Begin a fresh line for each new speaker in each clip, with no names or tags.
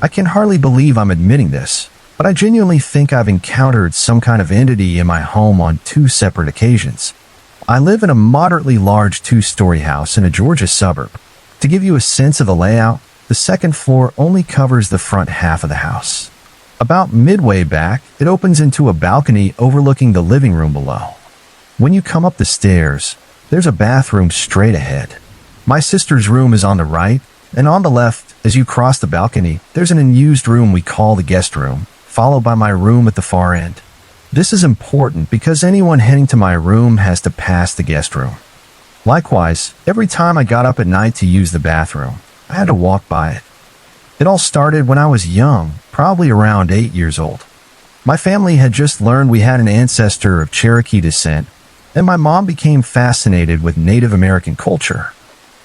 I can hardly believe I'm admitting this, but I genuinely think I've encountered some kind of entity in my home on two separate occasions. I live in a moderately large two-story house in a Georgia suburb. To give you a sense of the layout, the second floor only covers the front half of the house. About midway back, it opens into a balcony overlooking the living room below. When you come up the stairs, there's a bathroom straight ahead. My sister's room is on the right, and on the left, as you cross the balcony, there's an unused room we call the guest room, followed by my room at the far end. This is important because anyone heading to my room has to pass the guest room. Likewise, every time I got up at night to use the bathroom, I had to walk by it. It all started when I was young, probably around 8 years old. My family had just learned we had an ancestor of Cherokee descent, and my mom became fascinated with Native American culture.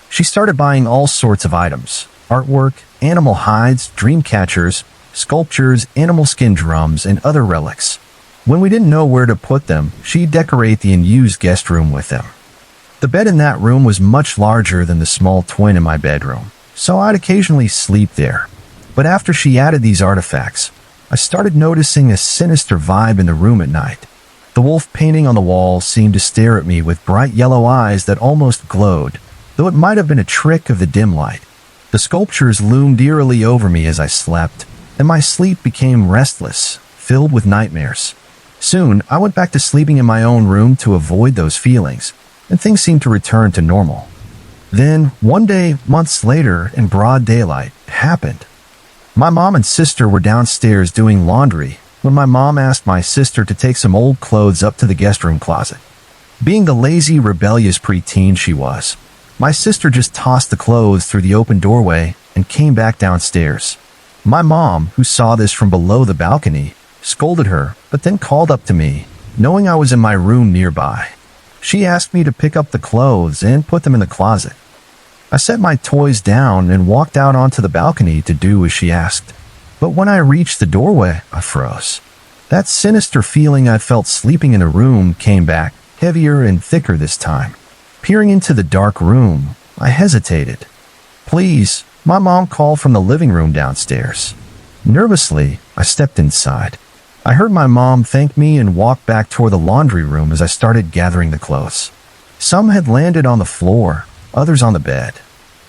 She started buying all sorts of items: artwork, animal hides, dream catchers, sculptures, animal skin drums, and other relics. When we didn't know where to put them, she'd decorate the unused guest room with them. The bed in that room was much larger than the small twin in my bedroom, so I'd occasionally sleep there. But after she added these artifacts, I started noticing a sinister vibe in the room at night. The wolf painting on the wall seemed to stare at me with bright yellow eyes that almost glowed, though it might have been a trick of the dim light. The sculptures loomed eerily over me as I slept, and my sleep became restless, filled with nightmares. Soon, I went back to sleeping in my own room to avoid those feelings, and things seemed to return to normal. Then, one day, months later, in broad daylight, it happened. My mom and sister were downstairs doing laundry when my mom asked my sister to take some old clothes up to the guest room closet. Being the lazy, rebellious preteen she was, my sister just tossed the clothes through the open doorway and came back downstairs. My mom, who saw this from below the balcony, scolded her, but then called up to me, knowing I was in my room nearby. She asked me to pick up the clothes and put them in the closet. I set my toys down and walked out onto the balcony to do as she asked. But when I reached the doorway, I froze. That sinister feeling I'd felt sleeping in a room came back, heavier and thicker this time. Peering into the dark room, I hesitated. "Please," my mom called from the living room downstairs. Nervously, I stepped inside. I heard my mom thank me and walked back toward the laundry room as I started gathering the clothes. Some had landed on the floor, others on the bed.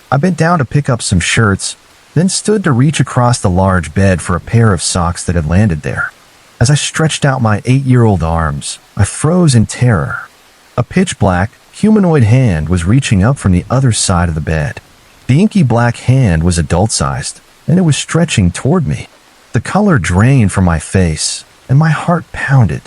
I bent down to pick up some shirts, then stood to reach across the large bed for a pair of socks that had landed there. As I stretched out my 8-year-old arms, I froze in terror. A pitch-black, humanoid hand was reaching up from the other side of the bed. The inky black hand was adult-sized, and it was stretching toward me. The color drained from my face, and my heart pounded.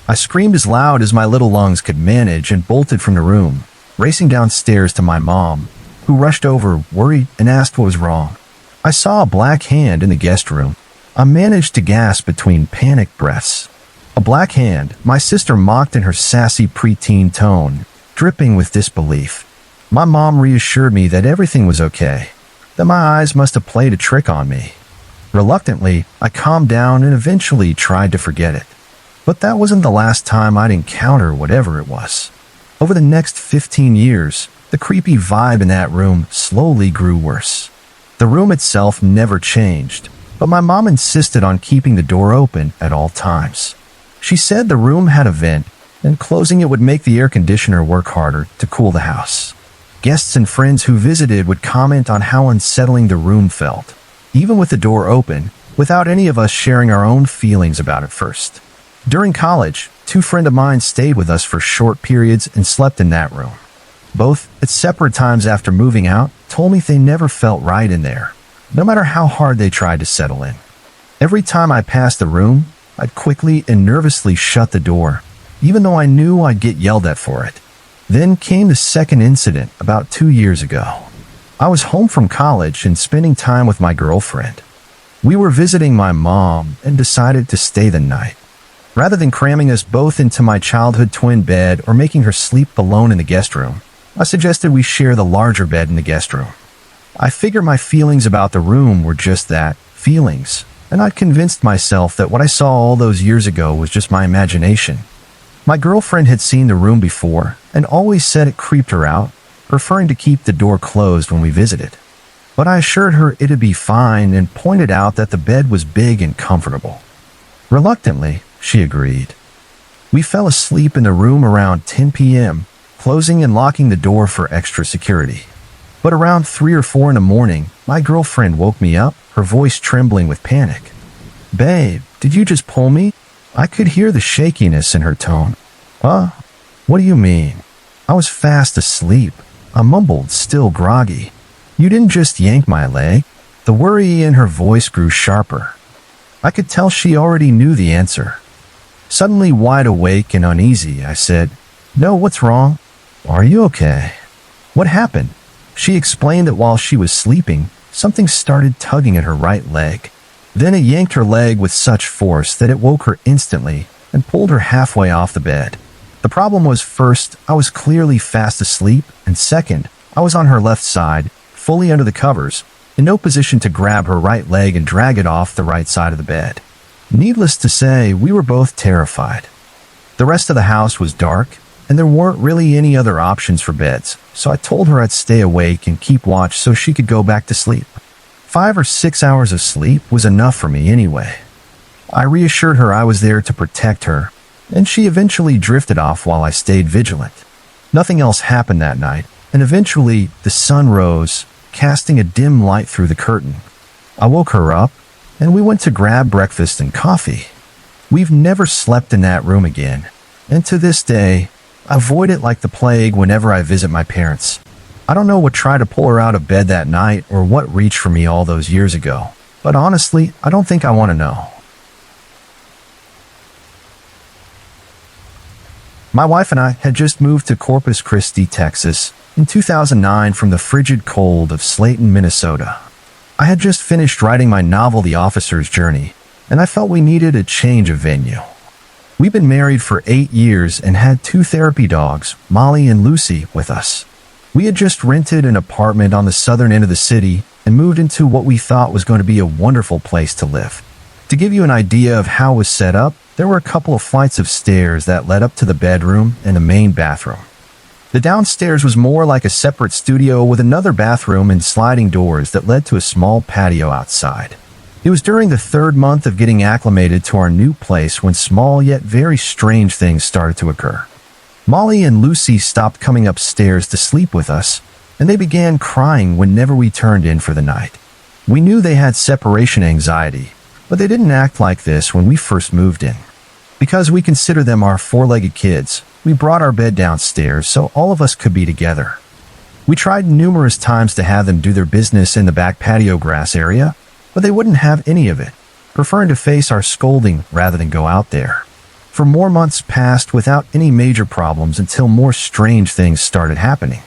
I screamed as loud as my little lungs could manage and bolted from the room, racing downstairs to my mom, who rushed over, worried, and asked what was wrong. I saw a black hand in the guest room. I managed to gasp between panicked breaths. A black hand, my sister mocked in her sassy preteen tone, dripping with disbelief. My mom reassured me that everything was okay, that my eyes must have played a trick on me. Reluctantly, I calmed down and eventually tried to forget it. But that wasn't the last time I'd encounter whatever it was. Over the next 15 years, the creepy vibe in that room slowly grew worse. The room itself never changed, but my mom insisted on keeping the door open at all times. She said the room had a vent, and closing it would make the air conditioner work harder to cool the house. Guests and friends who visited would comment on how unsettling the room felt, even with the door open, without any of us sharing our own feelings about it first. During college, 2 friends of mine stayed with us for short periods and slept in that room. Both, at separate times after moving out, told me they never felt right in there, no matter how hard they tried to settle in. Every time I passed the room, I'd quickly and nervously shut the door, even though I knew I'd get yelled at for it. Then came the second incident about 2 years ago. I was home from college and spending time with my girlfriend. We were visiting my mom and decided to stay the night. Rather than cramming us both into my childhood twin bed or making her sleep alone in the guest room, I suggested we share the larger bed in the guest room. I figured my feelings about the room were just that, feelings, and I'd convinced myself that what I saw all those years ago was just my imagination. My girlfriend had seen the room before and always said it creeped her out, preferring to keep the door closed when we visited. but I assured her it'd be fine and pointed out that the bed was big and comfortable. Reluctantly, she agreed. We fell asleep in the room around 10 p.m., closing and locking the door for extra security. But around 3 or 4 in the morning, my girlfriend woke me up, her voice trembling with panic. "Babe, did you just pull me?" I could hear the shakiness in her tone. What do you mean?" I was fast asleep. I mumbled, still groggy. "You didn't just yank my leg?" The worry in her voice grew sharper. I could tell she already knew the answer. Suddenly wide awake and uneasy, I said, "No, what's wrong? Are you okay?" "What happened?" She explained that while she was sleeping, something started tugging at her right leg. Then it yanked her leg with such force that it woke her instantly and pulled her halfway off the bed. The problem was, first, I was clearly fast asleep, and second, I was on her left side, fully under the covers, in no position to grab her right leg and drag it off the right side of the bed. Needless to say, we were both terrified. The rest of the house was dark, and there weren't really any other options for beds, so I told her I'd stay awake and keep watch so she could go back to sleep. 5 or 6 hours of sleep was enough for me anyway. I reassured her I was there to protect her, and she eventually drifted off while I stayed vigilant. Nothing else happened that night, and eventually the sun rose, casting a dim light through the curtain. I woke her up, and we went to grab breakfast and coffee. We've never slept in that room again, and to this day, I avoid it like the plague whenever I visit my parents. I don't know what tried to pull her out of bed that night or what reached for me all those years ago, but honestly, I don't think I want to know. My wife and I had just moved to Corpus Christi, Texas, in 2009 from the frigid cold of Slayton, Minnesota. I had just finished writing my novel The Officer's Journey, and I felt we needed a change of venue. We've been married for 8 years and had 2 therapy dogs, Molly and Lucy, with us. We had just rented an apartment on the southern end of the city and moved into what we thought was going to be a wonderful place to live. To give you an idea of how it was set up, there were a couple of flights of stairs that led up to the bedroom and the main bathroom. The downstairs was more like a separate studio with another bathroom and sliding doors that led to a small patio outside. It was during the 3rd month of getting acclimated to our new place when small yet very strange things started to occur. Molly and Lucy stopped coming upstairs to sleep with us, and they began crying whenever we turned in for the night. We knew they had separation anxiety, but they didn't act like this when we first moved in. Because we consider them our 4-legged kids, we brought our bed downstairs so all of us could be together. We tried numerous times to have them do their business in the back patio grass area, but they wouldn't have any of it, preferring to face our scolding rather than go out there. For more months passed without any major problems until more strange things started happening.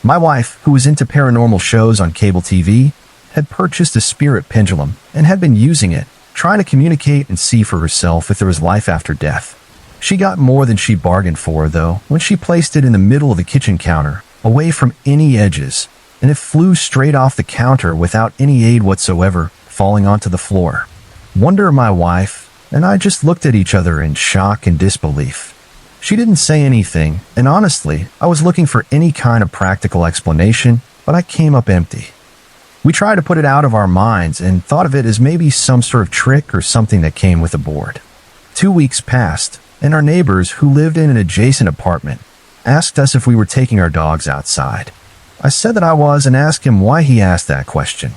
My wife, who was into paranormal shows on cable TV, had purchased a spirit pendulum and had been using it, trying to communicate and see for herself if there was life after death. She got more than she bargained for, though, when she placed it in the middle of the kitchen counter, away from any edges, and it flew straight off the counter without any aid whatsoever, falling onto the floor. Wonder my wife and I just looked at each other in shock and disbelief. She didn't say anything, and honestly, I was looking for any kind of practical explanation, but I came up empty. We tried to put it out of our minds and thought of it as maybe some sort of trick or something that came with the board. 2 weeks passed, and our neighbors, who lived in an adjacent apartment, asked us if we were taking our dogs outside. I said that I was and asked him why he asked that question.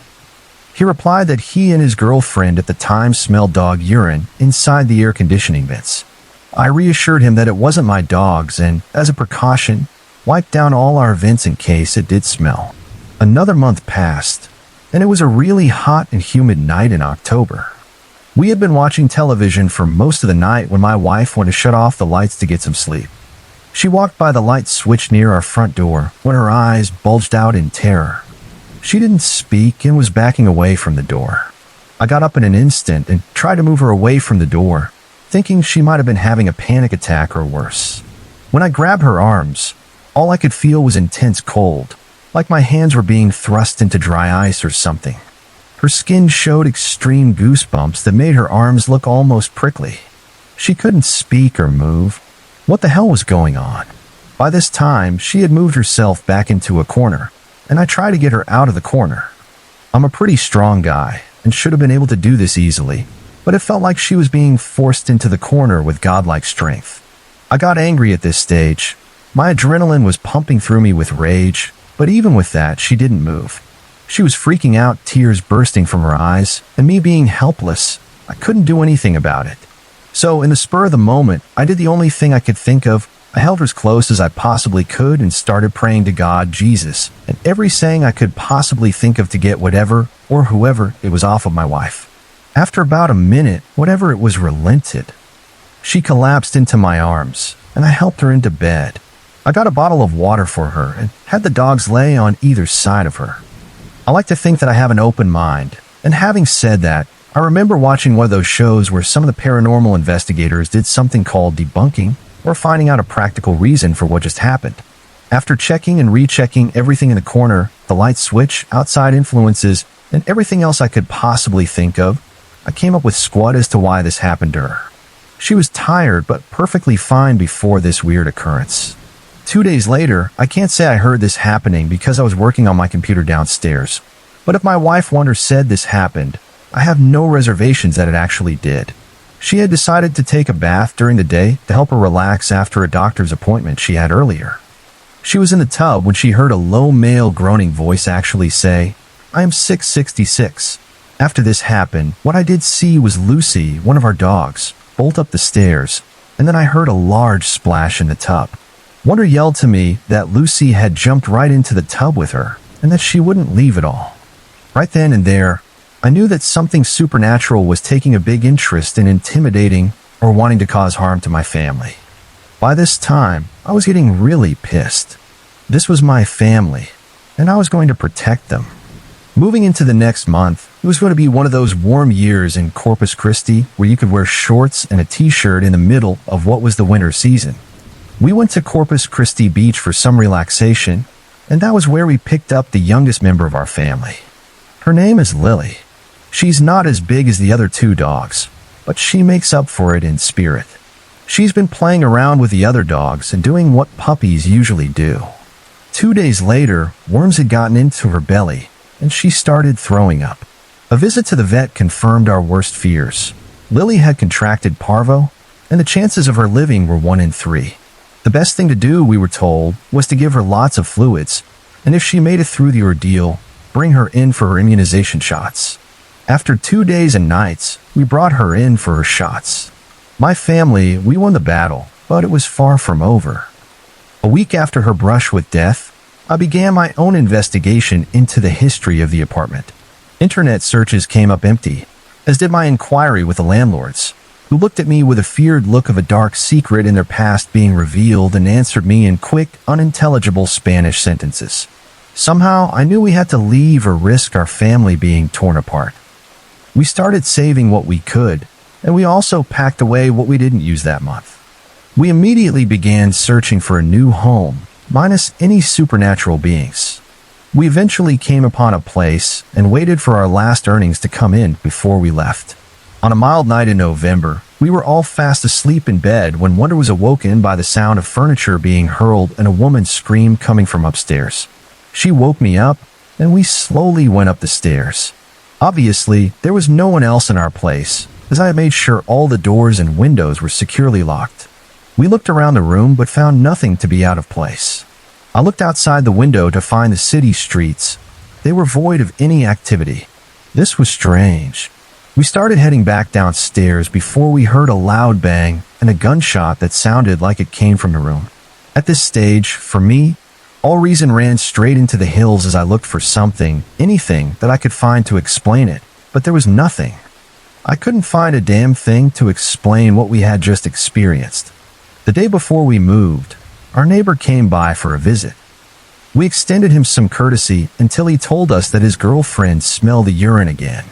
He replied that he and his girlfriend at the time smelled dog urine inside the air conditioning vents. I reassured him that it wasn't my dogs and, as a precaution, wiped down all our vents in case it did smell. Another month passed, and it was a really hot and humid night in October. We had been watching television for most of the night when my wife went to shut off the lights to get some sleep. She walked by the light switch near our front door when her eyes bulged out in terror. She didn't speak and was backing away from the door. I got up in an instant and tried to move her away from the door, thinking she might have been having a panic attack or worse. When I grabbed her arms, all I could feel was intense cold, like my hands were being thrust into dry ice or something. Her skin showed extreme goosebumps that made her arms look almost prickly. She couldn't speak or move. What the hell was going on? By this time, she had moved herself back into a corner, and I tried to get her out of the corner. I'm a pretty strong guy and should have been able to do this easily, but it felt like she was being forced into the corner with godlike strength. I got angry at this stage. My adrenaline was pumping through me with rage, but even with that, she didn't move. She was freaking out, tears bursting from her eyes, and me being helpless. I couldn't do anything about it. So, in the spur of the moment, I did the only thing I could think of. I held her as close as I possibly could and started praying to God, Jesus, and every saying I could possibly think of to get whatever or whoever it was off of my wife. After about a minute, whatever it was relented. She collapsed into my arms, and I helped her into bed. I got a bottle of water for her and had the dogs lay on either side of her. I like to think that I have an open mind, and having said that, I remember watching one of those shows where some of the paranormal investigators did something called debunking, or finding out a practical reason for what just happened. After checking and rechecking everything in the corner, the light switch, outside influences, and everything else I could possibly think of, I came up with squat as to why this happened to her. She was tired but perfectly fine before this weird occurrence. 2 days later, I can't say I heard this happening because I was working on my computer downstairs. But if my wife Wonder said this happened, I have no reservations that it actually did. She had decided to take a bath during the day to help her relax after a doctor's appointment she had earlier. She was in the tub when she heard a low male groaning voice actually say, "I am 666. After this happened, what I did see was Lucy, one of our dogs, bolt up the stairs, and then I heard a large splash in the tub. Wonder yelled to me that Lucy had jumped right into the tub with her and that she wouldn't leave at all. Right then and there, I knew that something supernatural was taking a big interest in intimidating or wanting to cause harm to my family. By this time, I was getting really pissed. This was my family, and I was going to protect them. Moving into the next month, it was going to be one of those warm years in Corpus Christi where you could wear shorts and a t-shirt in the middle of what was the winter season. We went to Corpus Christi Beach for some relaxation, and that was where we picked up the youngest member of our family. Her name is Lily. She's not as big as the other two dogs, but she makes up for it in spirit. She's been playing around with the other dogs and doing what puppies usually do. 2 days later, worms had gotten into her belly, and she started throwing up. A visit to the vet confirmed our worst fears. Lily had contracted parvo, and the chances of her living were 1 in 3. The best thing to do, we were told, was to give her lots of fluids, and if she made it through the ordeal, bring her in for her immunization shots. After 2 days and nights, we brought her in for her shots. My family, we won the battle, but it was far from over. A week after her brush with death, I began my own investigation into the history of the apartment. Internet searches came up empty, as did my inquiry with the landlords, who looked at me with a feared look of a dark secret in their past being revealed and answered me in quick, unintelligible Spanish sentences. Somehow, I knew we had to leave or risk our family being torn apart. We started saving what we could, and we also packed away what we didn't use that month. We immediately began searching for a new home, minus any supernatural beings. We eventually came upon a place and waited for our last earnings to come in before we left. On a mild night in November, we were all fast asleep in bed when Wonder was awoken by the sound of furniture being hurled and a woman's scream coming from upstairs. She woke me up, and we slowly went up the stairs. Obviously, there was no one else in our place, as I had made sure all the doors and windows were securely locked. We looked around the room but found nothing to be out of place. I looked outside the window to find the city streets. They were void of any activity. This was strange. We started heading back downstairs before we heard a loud bang and a gunshot that sounded like it came from the room. At this stage, for me, all reason ran straight into the hills as I looked for something, anything that I could find to explain it, but there was nothing. I couldn't find a damn thing to explain what we had just experienced. The day before we moved, our neighbor came by for a visit. We extended him some courtesy until he told us that his girlfriend smelled the urine again.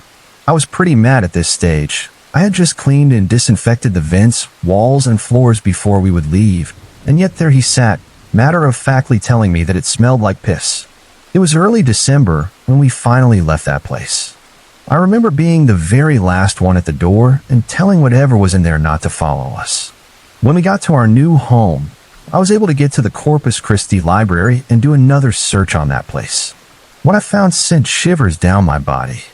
I was pretty mad at this stage. I had just cleaned and disinfected the vents, walls, and floors before we would leave, and yet there he sat, matter-of-factly telling me that it smelled like piss. It was early December when we finally left that place. I remember being the very last one at the door and telling whatever was in there not to follow us. When we got to our new home, I was able to get to the Corpus Christi Library and do another search on that place. What I found sent shivers down my body.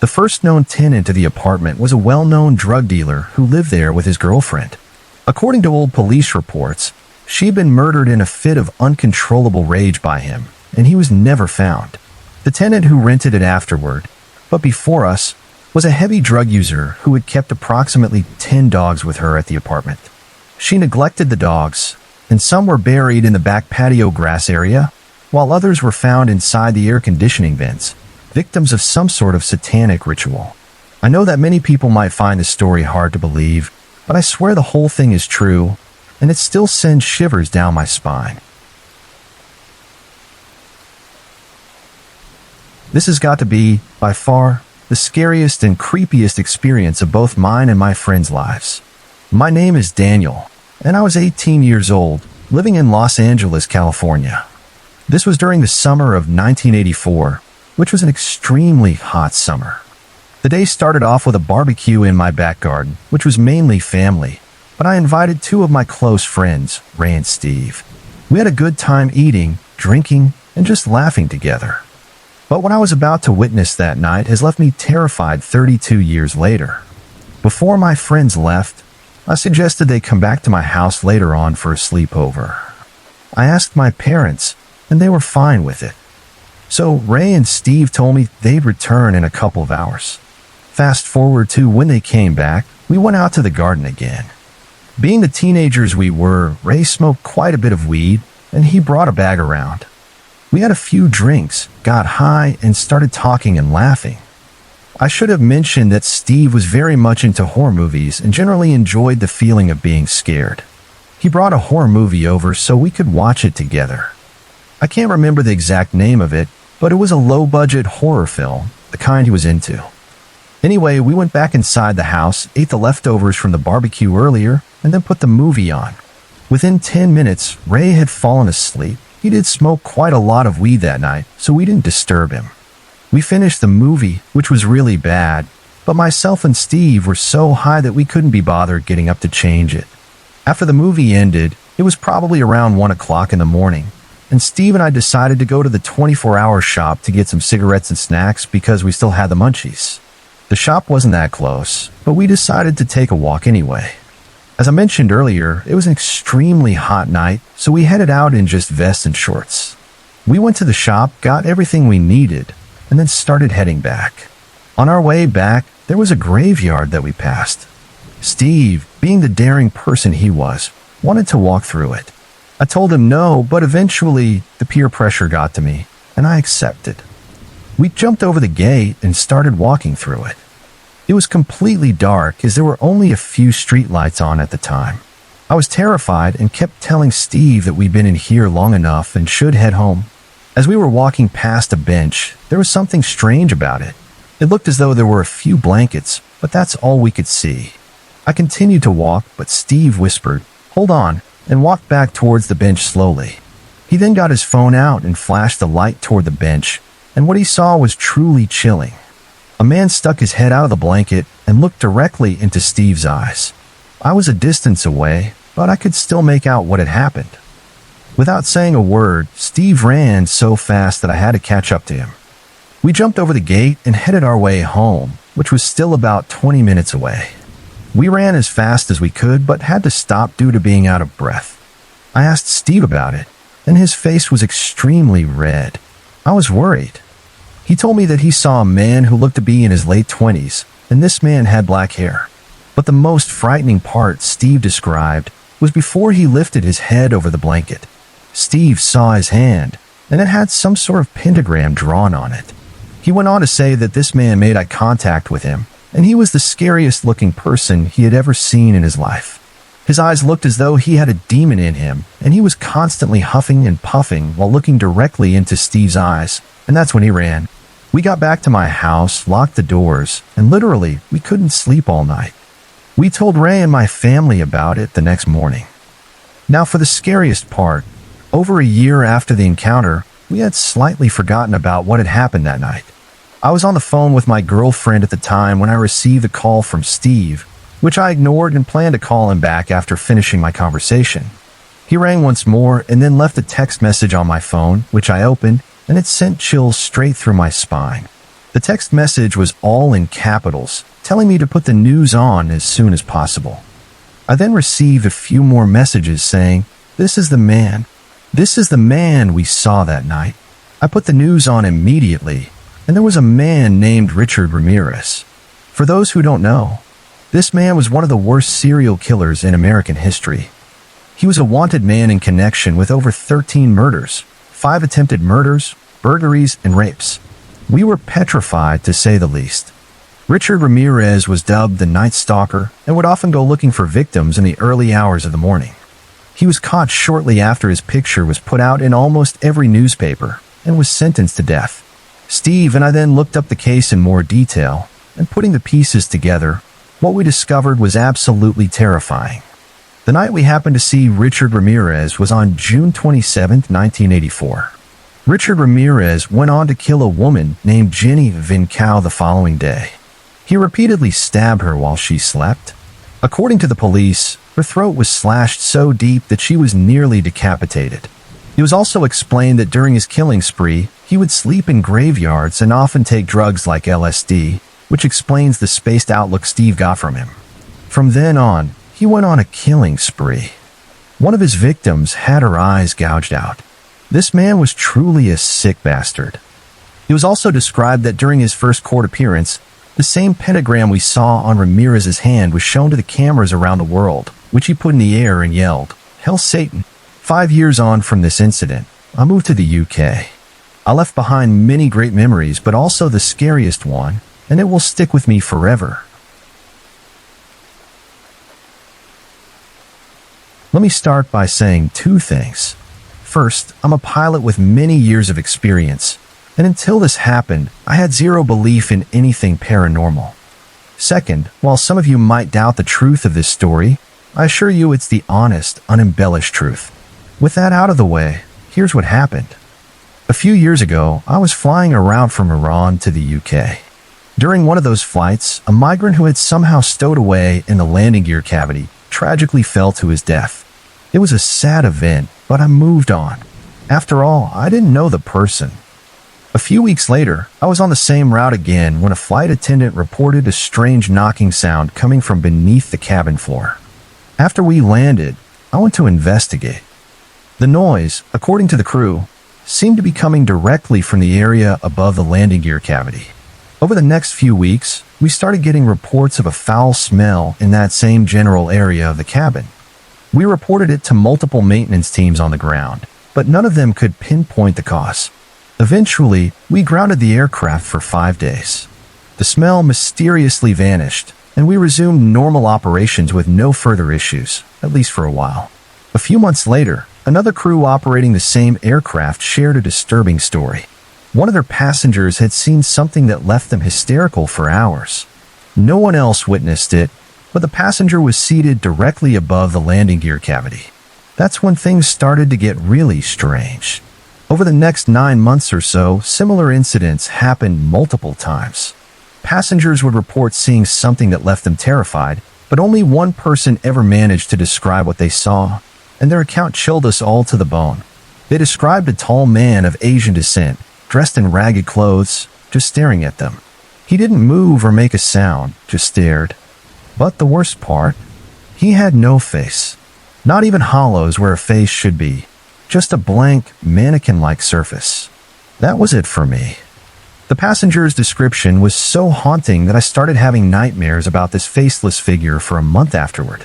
The first known tenant of the apartment was a well-known drug dealer who lived there with his girlfriend. According to old police reports, she had been murdered in a fit of uncontrollable rage by him, and he was never found. The tenant who rented it afterward, but before us, was a heavy drug user who had kept approximately 10 dogs with her at the apartment. She neglected the dogs, and some were buried in the back patio grass area, while others were found inside the air conditioning vents, victims of some sort of satanic ritual. I know that many people might find this story hard to believe, but I swear the whole thing is true, and it still sends shivers down my spine. This has got to be, by far, the scariest and creepiest experience of both mine and my friends' lives. My name is Daniel, and I was 18 years old, living in Los Angeles, California. This was during the summer of 1984, which was an extremely hot summer. The day started off with a barbecue in my back garden, which was mainly family, but I invited two of my close friends, Ray and Steve. We had a good time eating, drinking, and just laughing together. But what I was about to witness that night has left me terrified 32 years later. Before my friends left, I suggested they come back to my house later on for a sleepover. I asked my parents, and they were fine with it. So Ray and Steve told me they'd return in a couple of hours. Fast forward to when they came back, we went out to the garden again. Being the teenagers we were, Ray smoked quite a bit of weed, and he brought a bag around. We had a few drinks, got high, and started talking and laughing. I should have mentioned that Steve was very much into horror movies and generally enjoyed the feeling of being scared. He brought a horror movie over so we could watch it together. I can't remember the exact name of it, but it was a low-budget horror film, the kind he was into. Anyway, we went back inside the house, ate the leftovers from the barbecue earlier, and then put the movie on. Within 10 minutes, Ray had fallen asleep. He did smoke quite a lot of weed that night, so we didn't disturb him. We finished the movie, which was really bad, but myself and Steve were so high that we couldn't be bothered getting up to change it. After the movie ended, it was probably around 1 o'clock in the morning, and Steve and I decided to go to the 24-hour shop to get some cigarettes and snacks because we still had the munchies. The shop wasn't that close, but we decided to take a walk anyway. As I mentioned earlier, it was an extremely hot night, so we headed out in just vests and shorts. We went to the shop, got everything we needed, and then started heading back. On our way back, there was a graveyard that we passed. Steve, being the daring person he was, wanted to walk through it. I told him no, but eventually the peer pressure got to me, and I accepted. We jumped over the gate and started walking through it. It was completely dark as there were only a few streetlights on at the time. I was terrified and kept telling Steve that we'd been in here long enough and should head home. As we were walking past a bench, there was something strange about it. It looked as though there were a few blankets, but that's all we could see. I continued to walk, but Steve whispered, "Hold on," and walked back towards the bench slowly. He then got his phone out and flashed the light toward the bench, and what he saw was truly chilling. A man stuck his head out of the blanket and looked directly into Steve's eyes. I was a distance away, but I could still make out what had happened. Without saying a word, Steve ran so fast that I had to catch up to him. We jumped over the gate and headed our way home, which was still about 20 minutes away. We ran as fast as we could, but had to stop due to being out of breath. I asked Steve about it, and his face was extremely red. I was worried. He told me that he saw a man who looked to be in his late 20s, and this man had black hair. But the most frightening part Steve described was before he lifted his head over the blanket. Steve saw his hand, and it had some sort of pentagram drawn on it. He went on to say that this man made eye contact with him, and he was the scariest looking person he had ever seen in his life. His eyes looked as though he had a demon in him, and he was constantly huffing and puffing while looking directly into Steve's eyes, and that's when he ran. We got back to my house, locked the doors, and literally, we couldn't sleep all night. We told Ray and my family about it the next morning. Now for the scariest part, over a year after the encounter, we had slightly forgotten about what had happened that night. I was on the phone with my girlfriend at the time when I received a call from Steve, which I ignored and planned to call him back after finishing my conversation. He rang once more and then left a text message on my phone, which I opened, and it sent chills straight through my spine. The text message was all in capitals, telling me to put the news on as soon as possible. I then received a few more messages saying, "This is the man. This is the man we saw that night." I put the news on immediately, and there was a man named Richard Ramirez. For those who don't know, this man was one of the worst serial killers in American history. He was a wanted man in connection with over 13 murders, 5 attempted murders, burglaries, and rapes. We were petrified, to say the least. Richard Ramirez was dubbed the Night Stalker and would often go looking for victims in the early hours of the morning. He was caught shortly after his picture was put out in almost every newspaper and was sentenced to death. Steve and I then looked up the case in more detail, and putting the pieces together, what we discovered was absolutely terrifying. The night we happened to see Richard Ramirez was on June 27, 1984. Richard Ramirez went on to kill a woman named Jenny Vincao the following day. He repeatedly stabbed her while she slept. According to the police, her throat was slashed so deep that she was nearly decapitated. It was also explained that during his killing spree, he would sleep in graveyards and often take drugs like LSD, which explains the spaced outlook Steve got from him. From then on, he went on a killing spree. One of his victims had her eyes gouged out. This man was truly a sick bastard. It was also described that during his first court appearance, the same pentagram we saw on Ramirez's hand was shown to the cameras around the world, which he put in the air and yelled, "Hell Satan." 5 years on from this incident, I moved to the UK. I left behind many great memories, but also the scariest one, and it will stick with me forever. Let me start by saying 2 things. First, I'm a pilot with many years of experience, and until this happened, I had zero belief in anything paranormal. Second, while some of you might doubt the truth of this story, I assure you it's the honest, unembellished truth. With that out of the way, here's what happened. A few years ago, I was flying around from Iran to the UK. During one of those flights, a migrant who had somehow stowed away in the landing gear cavity tragically fell to his death. It was a sad event, but I moved on. After all, I didn't know the person. A few weeks later, I was on the same route again when a flight attendant reported a strange knocking sound coming from beneath the cabin floor. After we landed, I went to investigate. The noise, according to the crew, seemed to be coming directly from the area above the landing gear cavity. Over the next few weeks, we started getting reports of a foul smell in that same general area of the cabin. We reported it to multiple maintenance teams on the ground, but none of them could pinpoint the cause. Eventually, we grounded the aircraft for 5 days. The smell mysteriously vanished, and we resumed normal operations with no further issues, at least for a while. A few months later, another crew operating the same aircraft shared a disturbing story. One of their passengers had seen something that left them hysterical for hours. No one else witnessed it, but the passenger was seated directly above the landing gear cavity. That's when things started to get really strange. Over the next 9 months or so, similar incidents happened multiple times. Passengers would report seeing something that left them terrified, but only one person ever managed to describe what they saw, and their account chilled us all to the bone. They described a tall man of Asian descent, dressed in ragged clothes, just staring at them. He didn't move or make a sound, just stared. But the worst part, he had no face. Not even hollows where a face should be. Just a blank, mannequin-like surface. That was it for me. The passenger's description was so haunting that I started having nightmares about this faceless figure for a month afterward.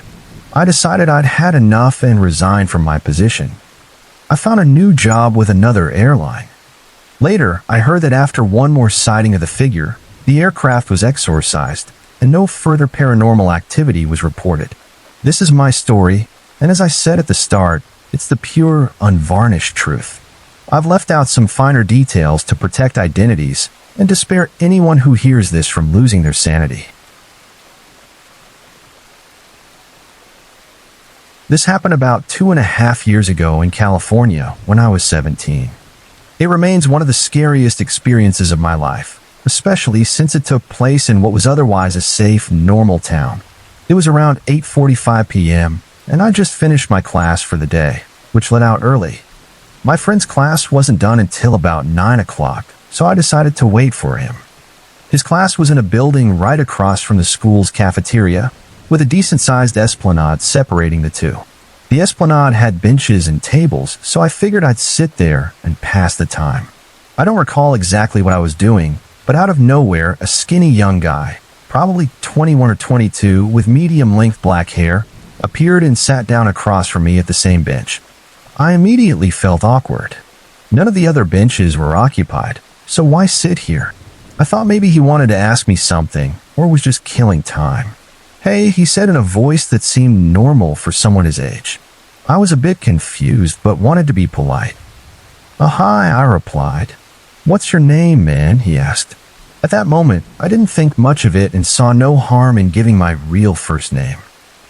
I decided I'd had enough and resigned from my position. I found a new job with another airline. Later, I heard that after one more sighting of the figure, the aircraft was exorcised, and no further paranormal activity was reported. This is my story, and as I said at the start, it's the pure, unvarnished truth. I've left out some finer details to protect identities and to spare anyone who hears this from losing their sanity. This happened about 2.5 years ago in California when I was 17. It remains one of the scariest experiences of my life, especially since it took place in what was otherwise a safe, normal town. It was around 8:45 p.m., and I just finished my class for the day, which let out early. My friend's class wasn't done until about 9 o'clock, so I decided to wait for him. His class was in a building right across from the school's cafeteria, with a decent-sized esplanade separating the two. The esplanade had benches and tables, so I figured I'd sit there and pass the time. I don't recall exactly what I was doing, but out of nowhere, a skinny young guy, probably 21 or 22, with medium-length black hair, appeared and sat down across from me at the same bench. I immediately felt awkward. None of the other benches were occupied, so why sit here? I thought maybe he wanted to ask me something, or was just killing time. "Hey," he said in a voice that seemed normal for someone his age. I was a bit confused, but wanted to be polite. "Hi," I replied. "What's your name, man?" he asked. At that moment, I didn't think much of it and saw no harm in giving my real first name.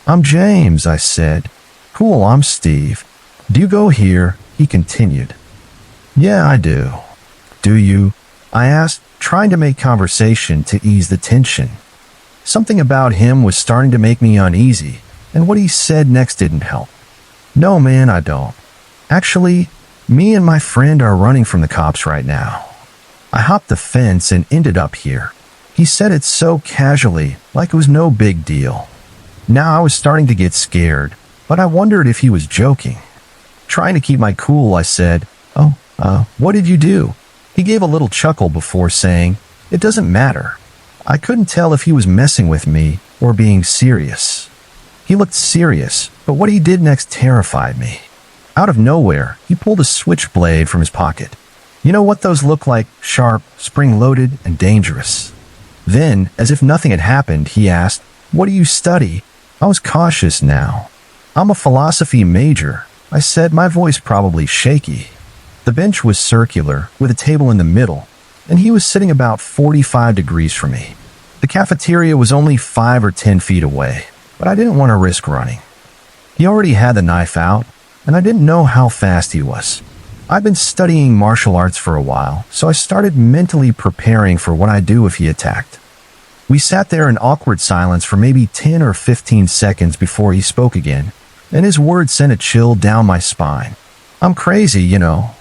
"I'm James," I said. "Cool, I'm Steve. Do you go here?" he continued. "Yeah, I do." "Do you?" I asked, trying to make conversation to ease the tension. Something about him was starting to make me uneasy, and what he said next didn't help. "No, man, I don't. Actually, me and my friend are running from the cops right now." I hopped the fence and ended up here. He said it so casually, like it was no big deal. Now I was starting to get scared, but I wondered if he was joking. Trying to keep my cool, I said, what did you do?" He gave a little chuckle before saying, "It doesn't matter." I couldn't tell if he was messing with me or being serious. He looked serious, but what he did next terrified me. Out of nowhere, he pulled a switchblade from his pocket. You know what those look like? Sharp, spring-loaded, and dangerous. Then, as if nothing had happened, he asked, "What do you study?" I was cautious now. "I'm a philosophy major," I said, my voice probably shaky. The bench was circular, with a table in the middle, and he was sitting about 45 degrees from me. The cafeteria was only 5 or 10 feet away, but I didn't want to risk running. He already had the knife out, and I didn't know how fast he was. I'd been studying martial arts for a while, so I started mentally preparing for what I'd do if he attacked. We sat there in awkward silence for maybe 10 or 15 seconds before he spoke again, and his words sent a chill down my spine. "I'm crazy, you know.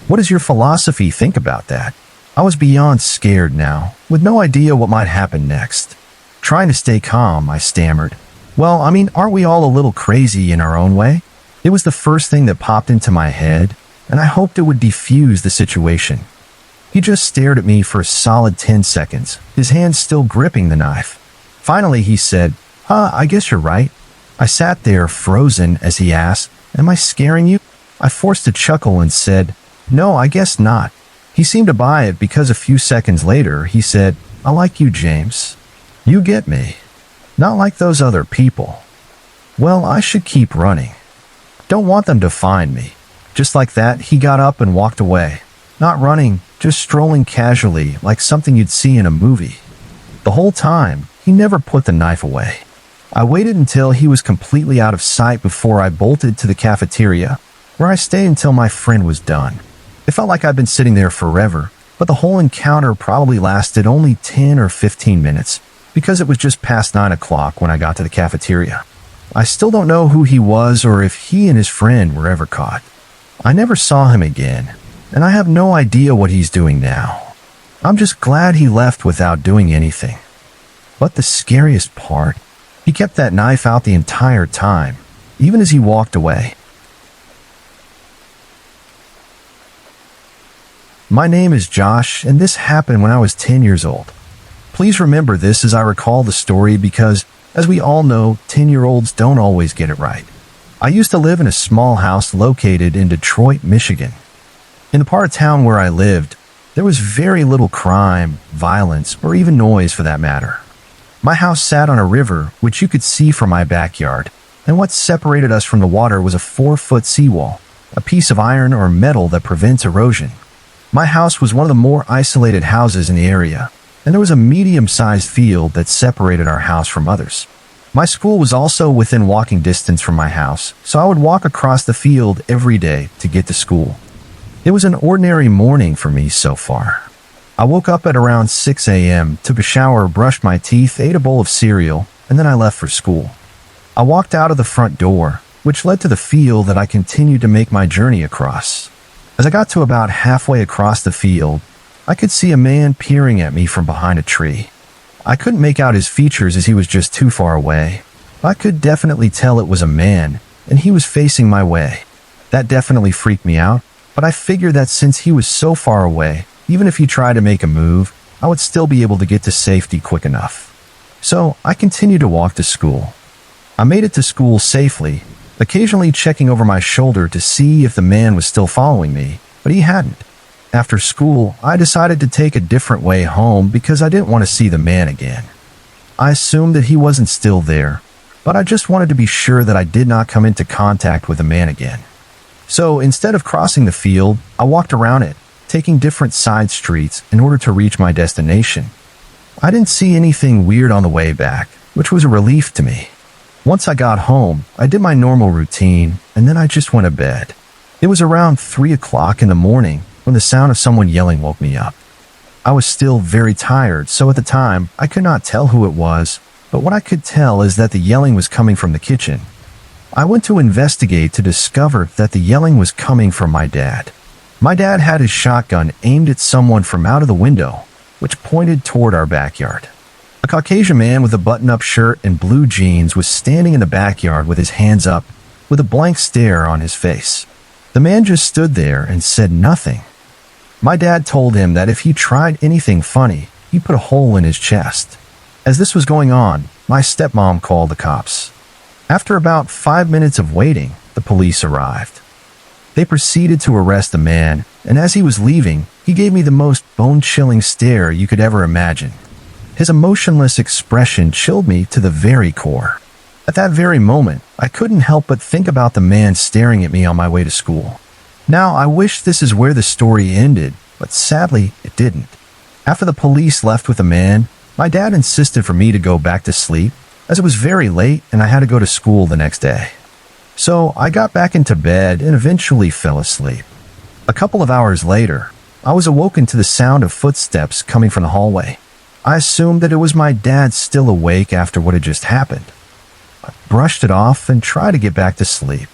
What does your philosophy think about that?" I was beyond scared now, with no idea what might happen next. Trying to stay calm, I stammered, "Well, aren't we all a little crazy in our own way?" It was the first thing that popped into my head, and I hoped it would defuse the situation. He just stared at me for a solid 10 seconds, his hand still gripping the knife. Finally, he said, I guess you're right." I sat there frozen as he asked, "Am I scaring you?" I forced a chuckle and said, "No, I guess not." He seemed to buy it because a few seconds later, he said, "I like you, James. You get me. Not like those other people. Well, I should keep running. Don't want them to find me." Just like that, he got up and walked away. Not running, just strolling casually like something you'd see in a movie. The whole time, he never put the knife away. I waited until he was completely out of sight before I bolted to the cafeteria, where I stayed until my friend was done. It felt like I'd been sitting there forever, but the whole encounter probably lasted only 10 or 15 minutes, because it was just past 9 o'clock when I got to the cafeteria. I still don't know who he was or if he and his friend were ever caught. I never saw him again, and I have no idea what he's doing now. I'm just glad he left without doing anything. But the scariest part, he kept that knife out the entire time, even as he walked away. My name is Josh, and this happened when I was 10 years old. Please remember this as I recall the story because, as we all know, 10-year-olds don't always get it right. I used to live in a small house located in Detroit, Michigan. In the part of town where I lived, there was very little crime, violence, or even noise for that matter. My house sat on a river, which you could see from my backyard, and what separated us from the water was a 4-foot seawall, a piece of iron or metal that prevents erosion. My house was one of the more isolated houses in the area, and there was a medium-sized field that separated our house from others. My school was also within walking distance from my house, so I would walk across the field every day to get to school. It was an ordinary morning for me so far. I woke up at around 6 a.m., took a shower, brushed my teeth, ate a bowl of cereal, and then I left for school. I walked out of the front door, which led to the field that I continued to make my journey across. As I got to about halfway across the field, I could see a man peering at me from behind a tree. I couldn't make out his features as he was just too far away. I could definitely tell it was a man, and he was facing my way. That definitely freaked me out, but I figured that since he was so far away, even if he tried to make a move, I would still be able to get to safety quick enough. So I continued to walk to school. I made it to school safely, occasionally checking over my shoulder to see if the man was still following me, but he hadn't. After school, I decided to take a different way home because I didn't want to see the man again. I assumed that he wasn't still there, but I just wanted to be sure that I did not come into contact with the man again. So instead of crossing the field, I walked around it, taking different side streets in order to reach my destination. I didn't see anything weird on the way back, which was a relief to me. Once I got home, I did my normal routine, and then I just went to bed. It was around 3 o'clock in the morning when the sound of someone yelling woke me up. I was still very tired, so at the time, I could not tell who it was, but what I could tell is that the yelling was coming from the kitchen. I went to investigate to discover that the yelling was coming from my dad. My dad had his shotgun aimed at someone from out of the window, which pointed toward our backyard. A Caucasian man with a button-up shirt and blue jeans was standing in the backyard with his hands up, with a blank stare on his face. The man just stood there and said nothing. My dad told him that if he tried anything funny, he'd put a hole in his chest. As this was going on, my stepmom called the cops. After about 5 minutes of waiting, the police arrived. They proceeded to arrest the man, and as he was leaving, he gave me the most bone-chilling stare you could ever imagine. His emotionless expression chilled me to the very core. At that very moment, I couldn't help but think about the man staring at me on my way to school. Now, I wish this is where the story ended, but sadly, it didn't. After the police left with the man, my dad insisted for me to go back to sleep, as it was very late and I had to go to school the next day. So I got back into bed and eventually fell asleep. A couple of hours later, I was awoken to the sound of footsteps coming from the hallway. I assumed that it was my dad still awake after what had just happened. I brushed it off and tried to get back to sleep.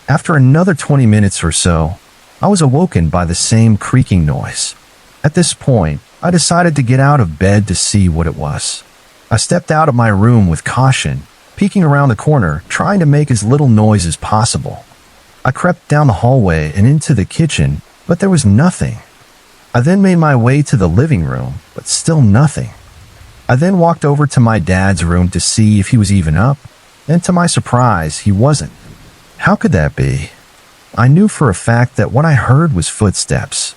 After another 20 minutes or so, I was awoken by the same creaking noise. At this point, I decided to get out of bed to see what it was. I stepped out of my room with caution, peeking around the corner, trying to make as little noise as possible. I crept down the hallway and into the kitchen, but there was nothing. I then made my way to the living room, but still nothing. I then walked over to my dad's room to see if he was even up, and to my surprise, he wasn't. How could that be? I knew for a fact that what I heard was footsteps.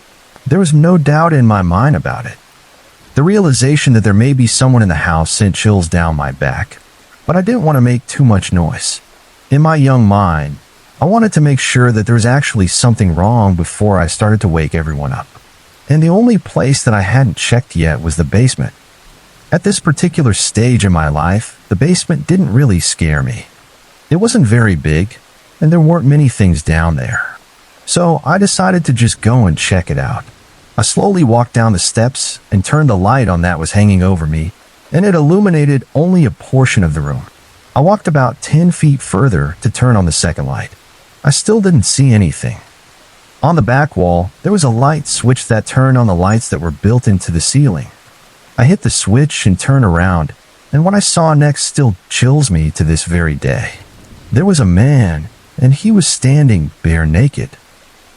There was no doubt in my mind about it. The realization that there may be someone in the house sent chills down my back, but I didn't want to make too much noise. In my young mind, I wanted to make sure that there was actually something wrong before I started to wake everyone up. And the only place that I hadn't checked yet was the basement. At this particular stage in my life, the basement didn't really scare me. It wasn't very big, and there weren't many things down there. So I decided to just go and check it out. I slowly walked down the steps and turned the light on that was hanging over me, and it illuminated only a portion of the room. I walked about 10 feet further to turn on the second light. I still didn't see anything. On the back wall, there was a light switch that turned on the lights that were built into the ceiling. I hit the switch and turned around, and what I saw next still chills me to this very day. There was a man, and he was standing bare naked.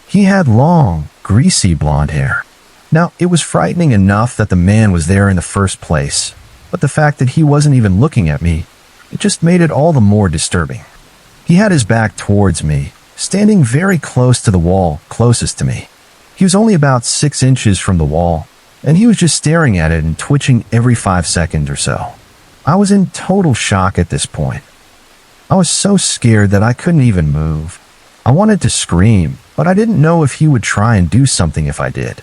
He had long, greasy blonde hair. Now, it was frightening enough that the man was there in the first place, but the fact that he wasn't even looking at me, it just made it all the more disturbing. He had his back towards me, standing very close to the wall closest to me. He was only about 6 inches from the wall, and he was just staring at it and twitching every 5 seconds or so. I was in total shock at this point. I was so scared that I couldn't even move. I wanted to scream, but I didn't know if he would try and do something if I did.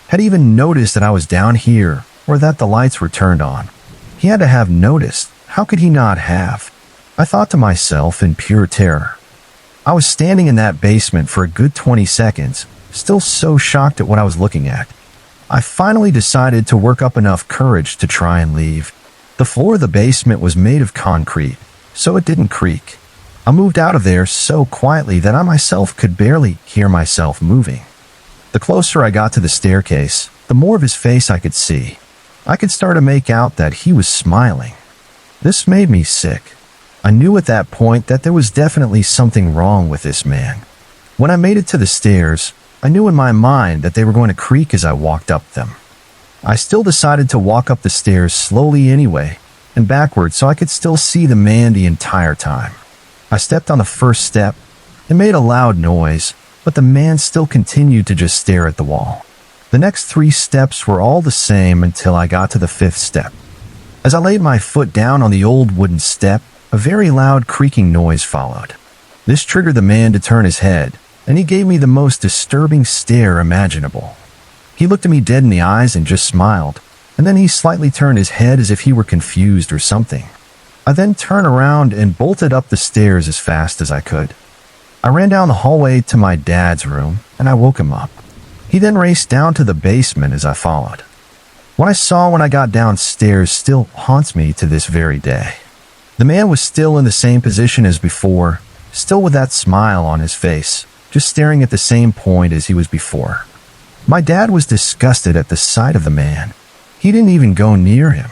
Had he even noticed that I was down here or that the lights were turned on? He had to have noticed. How could he not have? I thought to myself in pure terror. I was standing in that basement for a good 20 seconds, still so shocked at what I was looking at. I finally decided to work up enough courage to try and leave. The floor of the basement was made of concrete, so it didn't creak. I moved out of there so quietly that I myself could barely hear myself moving. The closer I got to the staircase, the more of his face I could see. I could start to make out that he was smiling. This made me sick. I knew at that point that there was definitely something wrong with this man. When I made it to the stairs, I knew in my mind that they were going to creak as I walked up them. I still decided to walk up the stairs slowly anyway, and backwards so I could still see the man the entire time. I stepped on the first step and made a loud noise, but the man still continued to just stare at the wall. The next 3 steps were all the same until I got to the 5th step. As I laid my foot down on the old wooden step, a very loud creaking noise followed. This triggered the man to turn his head, and he gave me the most disturbing stare imaginable. He looked at me dead in the eyes and just smiled, and then he slightly turned his head as if he were confused or something. I then turned around and bolted up the stairs as fast as I could. I ran down the hallway to my dad's room, and I woke him up. He then raced down to the basement as I followed. What I saw when I got downstairs still haunts me to this very day. The man was still in the same position as before, still with that smile on his face, just staring at the same point as he was before. My dad was disgusted at the sight of the man. He didn't even go near him.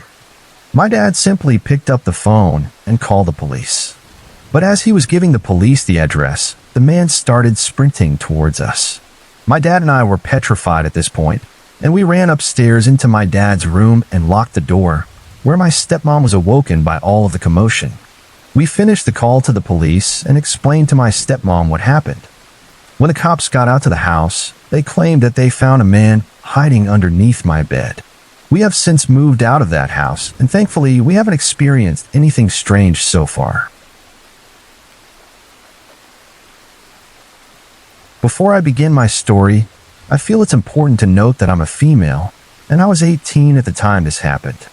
My dad simply picked up the phone and called the police. But as he was giving the police the address, the man started sprinting towards us. My dad and I were petrified at this point, and we ran upstairs into my dad's room and locked the door, where my stepmom was awoken by all of the commotion. We finished the call to the police and explained to my stepmom what happened. When the cops got out to the house, they claimed that they found a man hiding underneath my bed. We have since moved out of that house, and thankfully we haven't experienced anything strange so far. Before I begin my story, I feel it's important to note that I'm a female, and I was 18 at the time this happened.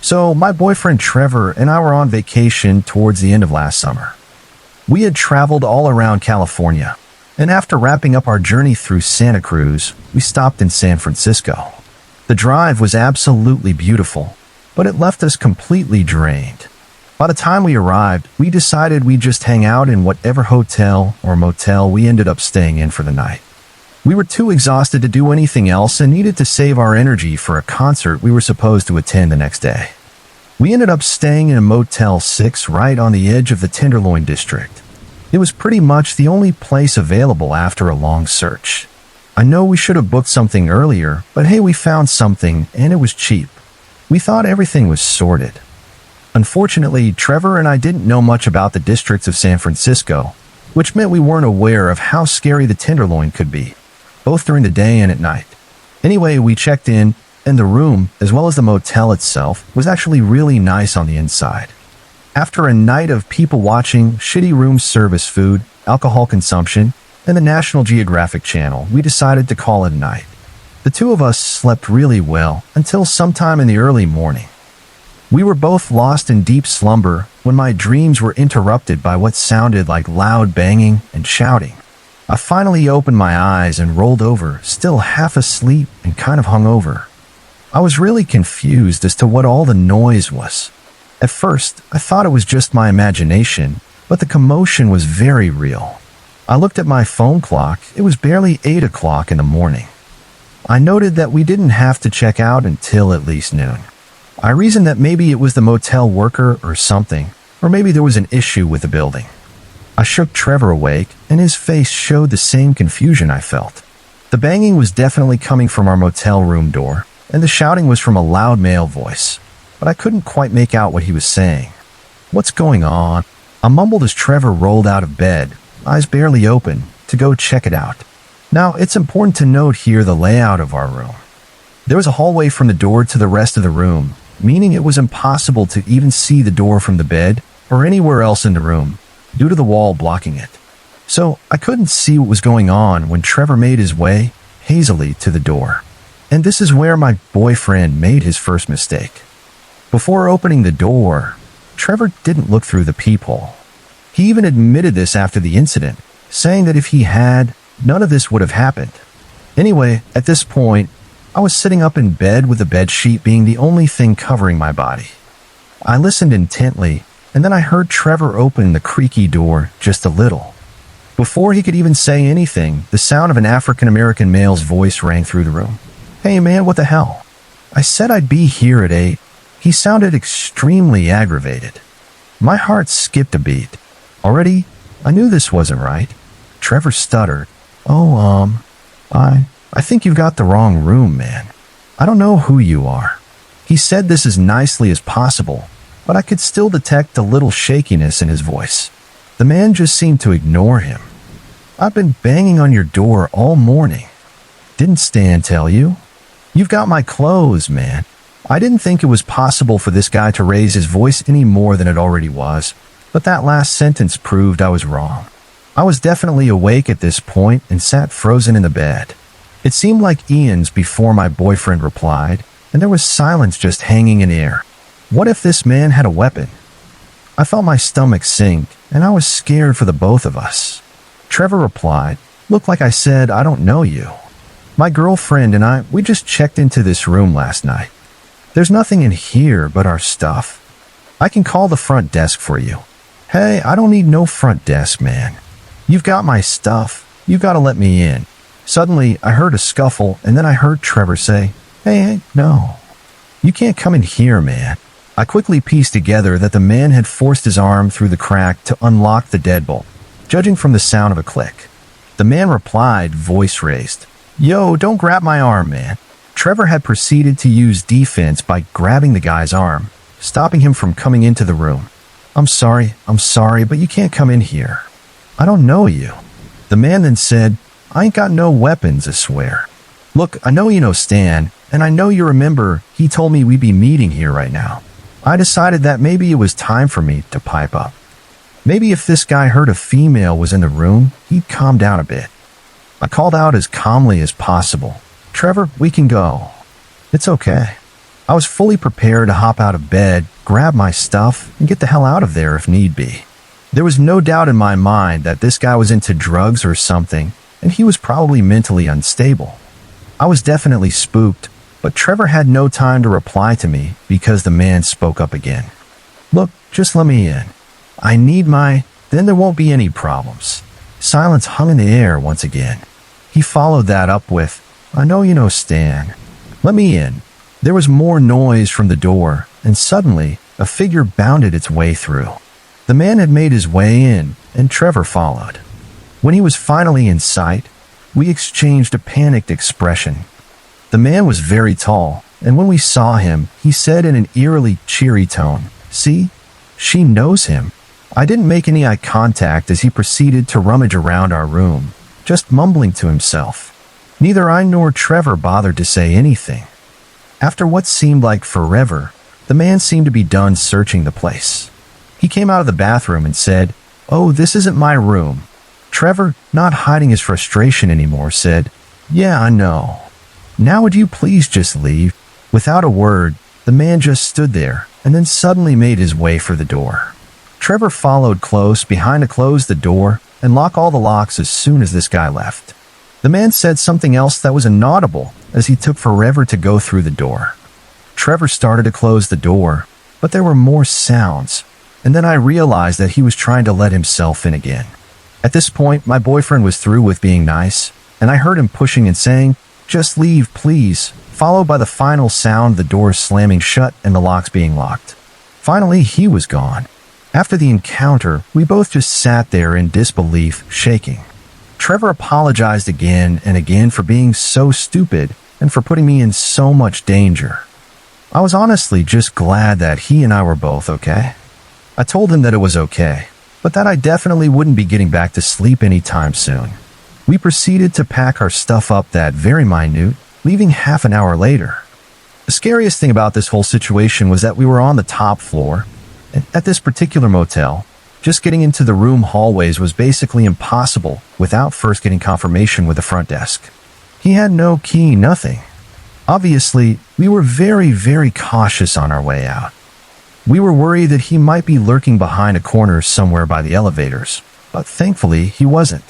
So my boyfriend Trevor and I were on vacation towards the end of last summer. We had traveled all around California, and after wrapping up our journey through Santa Cruz, we stopped in San Francisco. The drive was absolutely beautiful, but it left us completely drained. By the time we arrived, we decided we'd just hang out in whatever hotel or motel we ended up staying in for the night. We were too exhausted to do anything else and needed to save our energy for a concert we were supposed to attend the next day. We ended up staying in a Motel 6 right on the edge of the Tenderloin district. It was pretty much the only place available after a long search. I know we should have booked something earlier, but hey, we found something and it was cheap. We thought everything was sorted. Unfortunately, Trevor and I didn't know much about the districts of San Francisco, which meant we weren't aware of how scary the Tenderloin could be, both during the day and at night. Anyway, we checked in, and the room, as well as the motel itself, was actually really nice on the inside. After a night of people watching, shitty room service food, alcohol consumption, and the National Geographic Channel, we decided to call it a night. The two of us slept really well until sometime in the early morning. We were both lost in deep slumber when my dreams were interrupted by what sounded like loud banging and shouting. I finally opened my eyes and rolled over, still half asleep and kind of hungover. I was really confused as to what all the noise was. At first, I thought it was just my imagination, but the commotion was very real. I looked at my phone clock. It was barely 8 o'clock in the morning. I noted that we didn't have to check out until at least noon. I reasoned that maybe it was the motel worker or something, or maybe there was an issue with the building. I shook Trevor awake, and his face showed the same confusion I felt. The banging was definitely coming from our motel room door, and the shouting was from a loud male voice, but I couldn't quite make out what he was saying. "What's going on?" I mumbled as Trevor rolled out of bed, eyes barely open, to go check it out. Now, it's important to note here the layout of our room. There was a hallway from the door to the rest of the room, meaning it was impossible to even see the door from the bed or anywhere else in the room, due to the wall blocking it. So I couldn't see what was going on when Trevor made his way, hazily, to the door. And this is where my boyfriend made his first mistake. Before opening the door, Trevor didn't look through the peephole. He even admitted this after the incident, saying that if he had, none of this would have happened. Anyway, at this point, I was sitting up in bed with the bedsheet being the only thing covering my body. I listened intently, and then I heard Trevor open the creaky door just a little. Before he could even say anything, the sound of an African-American male's voice rang through the room. "Hey man, what the hell? I said I'd be here at 8. He sounded extremely aggravated. My heart skipped a beat. Already, I knew this wasn't right. Trevor stuttered. "Oh, I think you've got the wrong room, man. I don't know who you are." He said this as nicely as possible, but I could still detect a little shakiness in his voice. The man just seemed to ignore him. "I've been banging on your door all morning. Didn't Stan tell you? You've got my clothes, man." I didn't think it was possible for this guy to raise his voice any more than it already was, but that last sentence proved I was wrong. I was definitely awake at this point and sat frozen in the bed. It seemed like eons before my boyfriend replied, and there was silence just hanging in air. What if this man had a weapon? I felt my stomach sink, and I was scared for the both of us. Trevor replied, "Look, like I said, I don't know you. My girlfriend and I, we just checked into this room last night. There's nothing in here but our stuff. I can call the front desk for you." "Hey, I don't need no front desk, man. You've got my stuff. You've got to let me in." Suddenly, I heard a scuffle, and then I heard Trevor say, Hey, no. You can't come in here, man." I quickly pieced together that the man had forced his arm through the crack to unlock the deadbolt, judging from the sound of a click. The man replied, voice raised, "Yo, don't grab my arm, man." Trevor had proceeded to use defense by grabbing the guy's arm, stopping him from coming into the room. I'm sorry, but you can't come in here. I don't know you." The man then said, "I ain't got no weapons, I swear. Look, I know you know Stan, and I know you remember he told me we'd be meeting here right now. I decided that maybe it was time for me to pipe up. Maybe if this guy heard a female was in the room, he'd calm down a bit." I called out as calmly as possible, "Trevor, we can go." "It's okay." I was fully prepared to hop out of bed, grab my stuff, and get the hell out of there if need be. There was no doubt in my mind that this guy was into drugs or something, and he was probably mentally unstable. I was definitely spooked, but Trevor had no time to reply to me because the man spoke up again. "Look, just let me in. I need my... then there won't be any problems." Silence hung in the air once again. He followed that up with, "I know you know Stan. Let me in." There was more noise from the door, and suddenly, a figure bounded its way through. The man had made his way in, and Trevor followed. When he was finally in sight, we exchanged a panicked expression. The man was very tall, and when we saw him, he said in an eerily cheery tone, "See? She knows him." I didn't make any eye contact as he proceeded to rummage around our room, just mumbling to himself. Neither I nor Trevor bothered to say anything. After what seemed like forever, the man seemed to be done searching the place. He came out of the bathroom and said, "Oh, this isn't my room." Trevor, not hiding his frustration anymore, said, "Yeah, I know. Now would you please just leave?" Without a word, the man just stood there and then suddenly made his way for the door. Trevor followed close behind to close the door and lock all the locks as soon as this guy left. The man said something else that was inaudible as he took forever to go through the door. Trevor started to close the door, but there were more sounds, and then I realized that he was trying to let himself in again. At this point, my boyfriend was through with being nice, and I heard him pushing and saying, "Just leave, please," followed by the final sound of the doors slamming shut and the locks being locked. Finally, he was gone. After the encounter, we both just sat there in disbelief, shaking. Trevor apologized again and again for being so stupid and for putting me in so much danger. I was honestly just glad that he and I were both okay. I told him that it was okay, but that I definitely wouldn't be getting back to sleep anytime soon. We proceeded to pack our stuff up that very minute, leaving half an hour later. The scariest thing about this whole situation was that we were on the top floor, and at this particular motel, just getting into the room hallways was basically impossible without first getting confirmation with the front desk. He had no key, nothing. Obviously, we were very, very cautious on our way out. We were worried that he might be lurking behind a corner somewhere by the elevators, but thankfully he wasn't.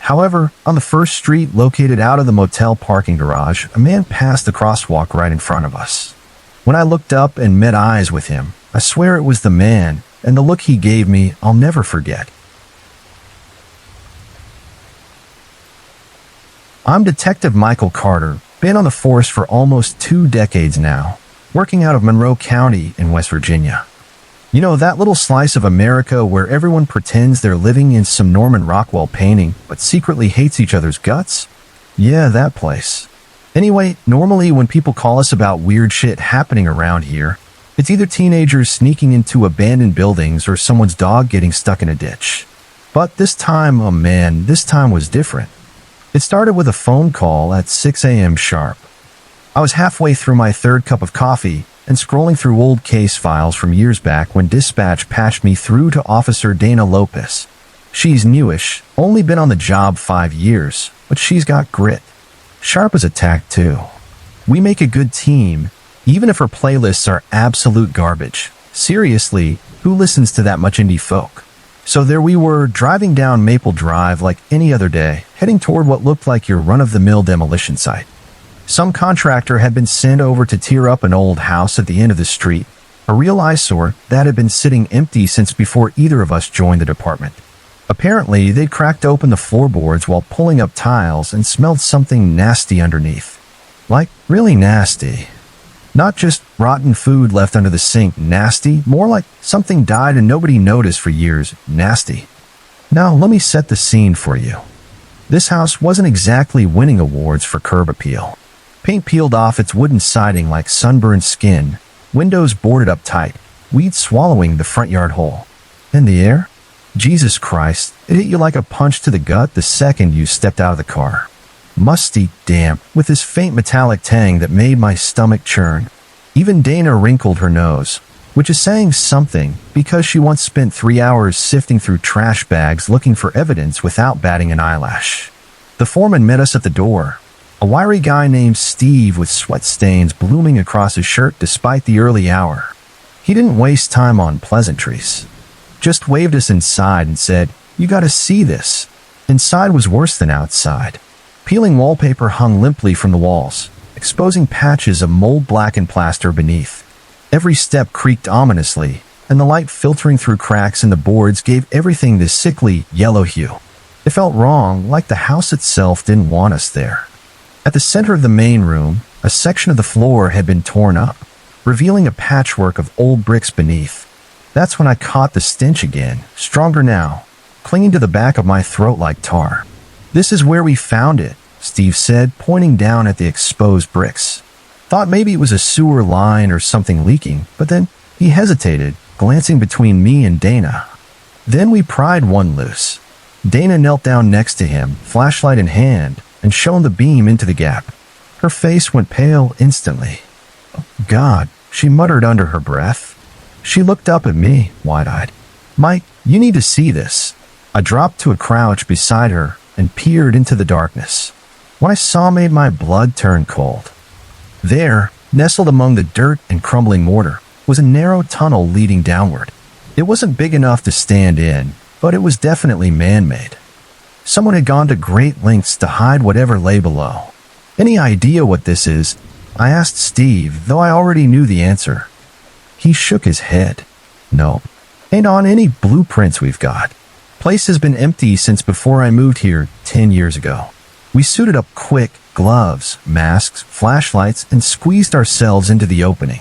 However, on the first street located out of the motel parking garage, a man passed the crosswalk right in front of us. When I looked up and met eyes with him, I swear it was the man, and the look he gave me I'll never forget. I'm Detective Michael Carter, been on the force for almost 2 decades now, working out of Monroe County in West Virginia. You know, that little slice of America where everyone pretends they're living in some Norman Rockwell painting, but secretly hates each other's guts? Yeah, that place. Anyway, normally when people call us about weird shit happening around here, it's either teenagers sneaking into abandoned buildings or someone's dog getting stuck in a ditch. But this time, oh man, this time was different. It started with a phone call at 6 a.m. sharp. I was halfway through my 3rd cup of coffee and scrolling through old case files from years back when dispatch patched me through to Officer Dana Lopez. She's newish, only been on the job 5 years, but she's got grit. Sharp as a tack too. We make a good team, even if her playlists are absolute garbage. Seriously, who listens to that much indie folk? So there we were, driving down Maple Drive like any other day, heading toward what looked like your run-of-the-mill demolition site. Some contractor had been sent over to tear up an old house at the end of the street, a real eyesore that had been sitting empty since before either of us joined the department. Apparently, they'd cracked open the floorboards while pulling up tiles and smelled something nasty underneath. Like, really nasty. Not just rotten food left under the sink, nasty, more like something died and nobody noticed for years, nasty. Now, let me set the scene for you. This house wasn't exactly winning awards for curb appeal. Paint peeled off its wooden siding like sunburned skin, windows boarded up tight, weeds swallowing the front yard hole. And the air? Jesus Christ, it hit you like a punch to the gut the second you stepped out of the car. Musty, damp, with this faint metallic tang that made my stomach churn. Even Dana wrinkled her nose, which is saying something because she once spent 3 hours sifting through trash bags looking for evidence without batting an eyelash. The foreman met us at the door, a wiry guy named Steve with sweat stains blooming across his shirt despite the early hour. He didn't waste time on pleasantries. Just waved us inside and said, "You gotta see this." Inside was worse than outside. Peeling wallpaper hung limply from the walls, exposing patches of mold-blackened plaster beneath. Every step creaked ominously, and the light filtering through cracks in the boards gave everything this sickly yellow hue. It felt wrong, like the house itself didn't want us there. At the center of the main room, a section of the floor had been torn up, revealing a patchwork of old bricks beneath. That's when I caught the stench again, stronger now, clinging to the back of my throat like tar. "This is where we found it," Steve said, pointing down at the exposed bricks. Thought maybe it was a sewer line or something leaking, but then he hesitated, glancing between me and Dana. Then we pried one loose. Dana knelt down next to him, flashlight in hand, and shone the beam into the gap. Her face went pale instantly. "Oh, God," she muttered under her breath. She looked up at me, wide-eyed. "Mike, you need to see this." I dropped to a crouch beside her and peered into the darkness. What I saw made my blood turn cold. There, nestled among the dirt and crumbling mortar, was a narrow tunnel leading downward. It wasn't big enough to stand in, but it was definitely man-made. Someone had gone to great lengths to hide whatever lay below. "Any idea what this is?" I asked Steve, though I already knew the answer. He shook his head. "No, ain't on any blueprints we've got. Place has been empty since before I moved here 10 years ago. We suited up quick, gloves, masks, flashlights, and squeezed ourselves into the opening.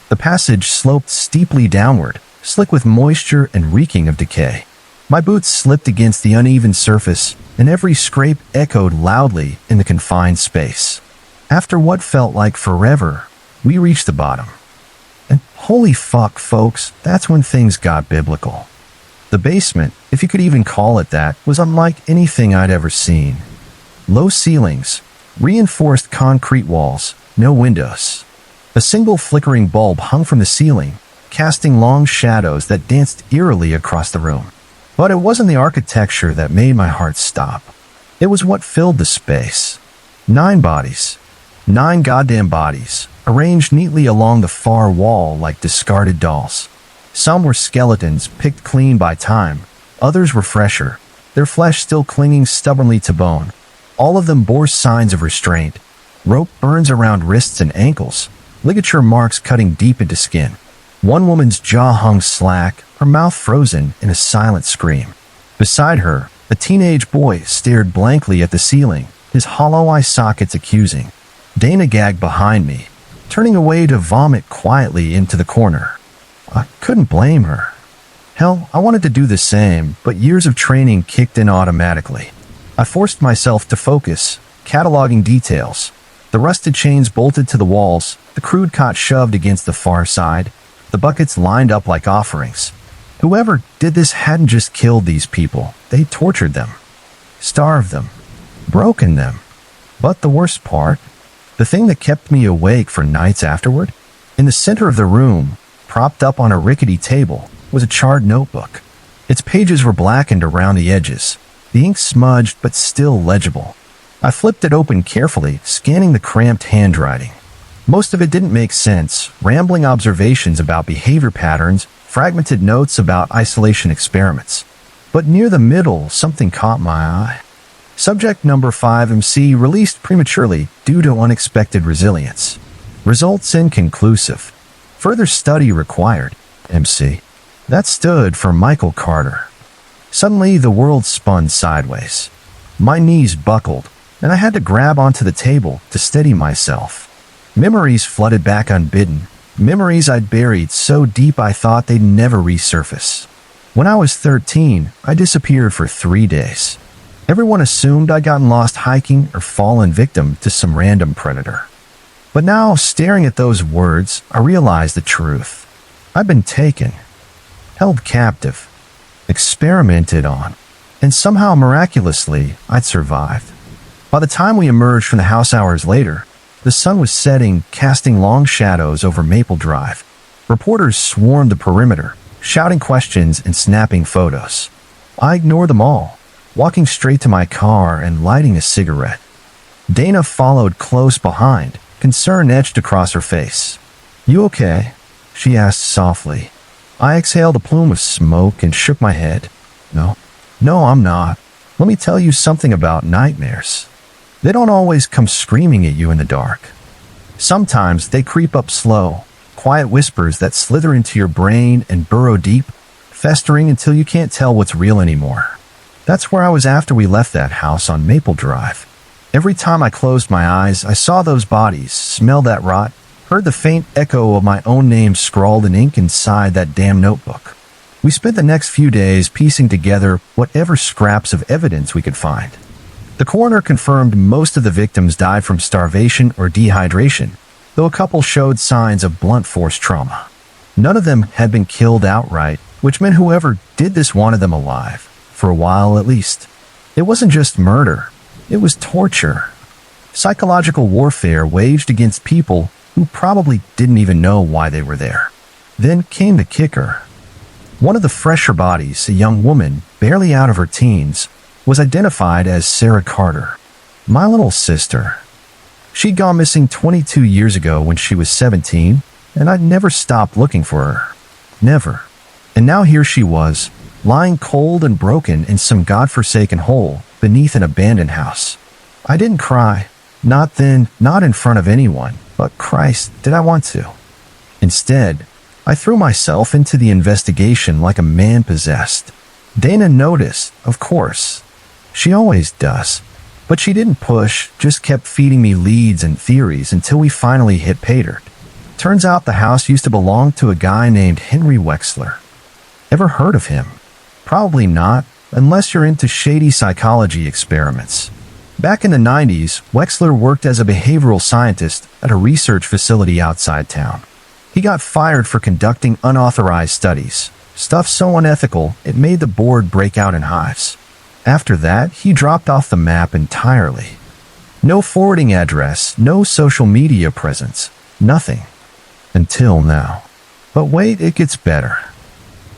The passage sloped steeply downward, slick with moisture and reeking of decay. My boots slipped against the uneven surface, and every scrape echoed loudly in the confined space. After what felt like forever, we reached the bottom. And holy fuck, folks, that's when things got biblical. The basement, if you could even call it that, was unlike anything I'd ever seen. Low ceilings, reinforced concrete walls, no windows. A single flickering bulb hung from the ceiling, casting long shadows that danced eerily across the room. But it wasn't the architecture that made my heart stop. It was what filled the space. 9 bodies. 9 goddamn bodies, arranged neatly along the far wall like discarded dolls. Some were skeletons picked clean by time. Others were fresher, their flesh still clinging stubbornly to bone. All of them bore signs of restraint. Rope burns around wrists and ankles, ligature marks cutting deep into skin. One woman's jaw hung slack, her mouth frozen in a silent scream. Beside her, a teenage boy stared blankly at the ceiling, his hollow eye sockets accusing. Dana gagged behind me, turning away to vomit quietly into the corner. I couldn't blame her. Hell, I wanted to do the same, but years of training kicked in automatically. I forced myself to focus, cataloging details. The rusted chains bolted to the walls, the crude cot shoved against the far side, the buckets lined up like offerings. Whoever did this hadn't just killed these people, they tortured them, starved them, broken them. But the worst part, the thing that kept me awake for nights afterward, in the center of the room, propped up on a rickety table, was a charred notebook. Its pages were blackened around the edges, the ink smudged but still legible. I flipped it open carefully, scanning the cramped handwriting. Most of it didn't make sense, rambling observations about behavior patterns, fragmented notes about isolation experiments. But near the middle, something caught my eye. Subject number 5 MC released prematurely due to unexpected resilience. Results inconclusive. Further study required. MC. That stood for Michael Carter. Suddenly, the world spun sideways. My knees buckled, and I had to grab onto the table to steady myself. Memories flooded back unbidden, memories I'd buried so deep I thought they'd never resurface. When I was 13, I disappeared for 3 days. Everyone assumed I'd gotten lost hiking or fallen victim to some random predator. But now, staring at those words, I realized the truth. I'd been taken, held captive, experimented on, and somehow miraculously, I'd survived. By the time we emerged from the house hours later, the sun was setting, casting long shadows over Maple Drive. Reporters swarmed the perimeter, shouting questions and snapping photos. I ignored them all, walking straight to my car and lighting a cigarette. Dana followed close behind, concern etched across her face. "You okay?" she asked softly. I exhaled a plume of smoke and shook my head. No, I'm not. Let me tell you something about nightmares. They don't always come screaming at you in the dark. Sometimes they creep up slow, quiet whispers that slither into your brain and burrow deep, festering until you can't tell what's real anymore. That's where I was after we left that house on Maple Drive. Every time I closed my eyes, I saw those bodies, smelled that rot, heard the faint echo of my own name scrawled in ink inside that damn notebook. We spent the next few days piecing together whatever scraps of evidence we could find. The coroner confirmed most of the victims died from starvation or dehydration, though a couple showed signs of blunt force trauma. None of them had been killed outright, which meant whoever did this wanted them alive, for a while at least. It wasn't just murder, it was torture. Psychological warfare waged against people who probably didn't even know why they were there. Then came the kicker. One of the fresher bodies, a young woman, barely out of her teens, was identified as Sarah Carter, my little sister. She'd gone missing 22 years ago when she was 17, and I'd never stopped looking for her. Never. And now here she was, lying cold and broken in some godforsaken hole beneath an abandoned house. I didn't cry. Not then, not in front of anyone, but Christ, did I want to? Instead, I threw myself into the investigation like a man possessed. Dana noticed, of course. She always does. But she didn't push, just kept feeding me leads and theories until we finally hit pay dirt. Turns out the house used to belong to a guy named Henry Wexler. Ever heard of him? Probably not, unless you're into shady psychology experiments. Back in the 90s, Wexler worked as a behavioral scientist at a research facility outside town. He got fired for conducting unauthorized studies, stuff so unethical it made the board break out in hives. After that, he dropped off the map entirely. No forwarding address, no social media presence, nothing. Until now. But wait, it gets better.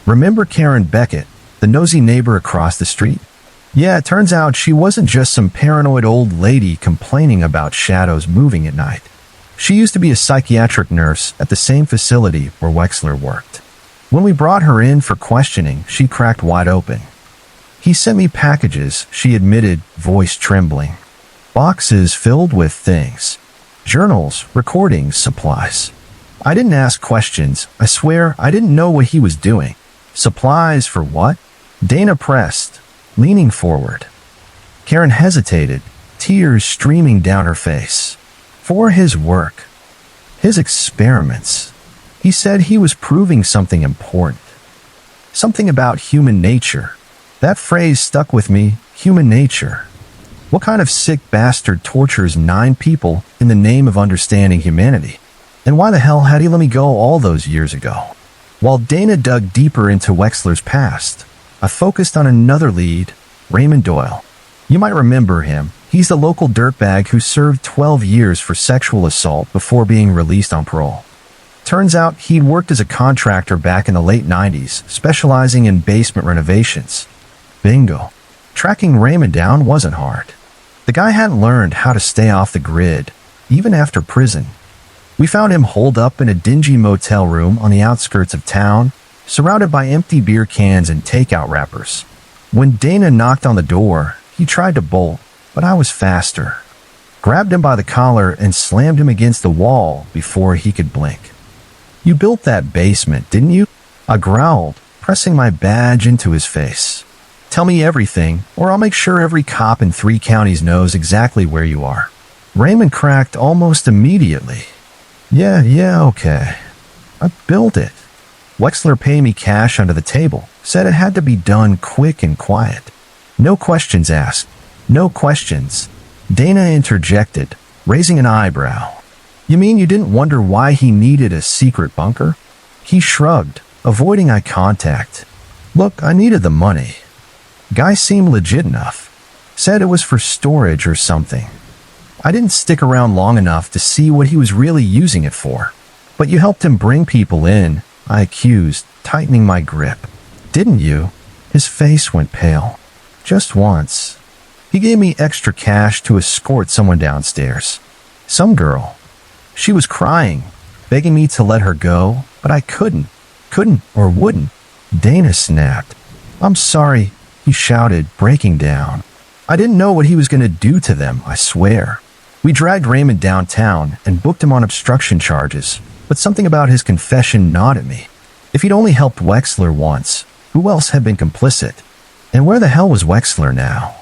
Remember Karen Beckett, the nosy neighbor across the street? Yeah, it turns out she wasn't just some paranoid old lady complaining about shadows moving at night. She used to be a psychiatric nurse at the same facility where Wexler worked. When we brought her in for questioning, she cracked wide open. He sent me packages, she admitted, voice trembling. Boxes filled with things. Journals, recordings, supplies. I didn't ask questions. I swear I didn't know what he was doing. Supplies for what? Dana pressed, leaning forward. Karen hesitated, tears streaming down her face. For his work, his experiments, he said he was proving something important. Something about human nature. That phrase stuck with me, human nature. What kind of sick bastard tortures 9 people in the name of understanding humanity? And why the hell had he let me go all those years ago? While Dana dug deeper into Wexler's past, I focused on another lead, Raymond Doyle. You might remember him. He's the local dirtbag who served 12 years for sexual assault before being released on parole. Turns out he'd worked as a contractor back in the late 90s, specializing in basement renovations. Bingo. Tracking Raymond down wasn't hard. The guy hadn't learned how to stay off the grid, even after prison. We found him holed up in a dingy motel room on the outskirts of town, surrounded by empty beer cans and takeout wrappers. When Dana knocked on the door, he tried to bolt, but I was faster. Grabbed him by the collar and slammed him against the wall before he could blink. You built that basement, didn't you? I growled, pressing my badge into his face. Tell me everything, or I'll make sure every cop in 3 counties knows exactly where you are. Raymond cracked almost immediately. Yeah, okay. I built it. Wexler paid me cash under the table, said it had to be done quick and quiet. No questions asked. No questions. Dana interjected, raising an eyebrow. You mean you didn't wonder why he needed a secret bunker? He shrugged, avoiding eye contact. Look, I needed the money. Guy seemed legit enough. Said it was for storage or something. I didn't stick around long enough to see what he was really using it for. But you helped him bring people in, I accused, tightening my grip. Didn't you? His face went pale. Just once. He gave me extra cash to escort someone downstairs. Some girl. She was crying, begging me to let her go, but I couldn't or wouldn't. Dana snapped. I'm sorry, he shouted, breaking down. I didn't know what he was going to do to them, I swear. We dragged Raymond downtown and booked him on obstruction charges, but something about his confession gnawed at me. If he'd only helped Wexler once, who else had been complicit? And where the hell was Wexler now?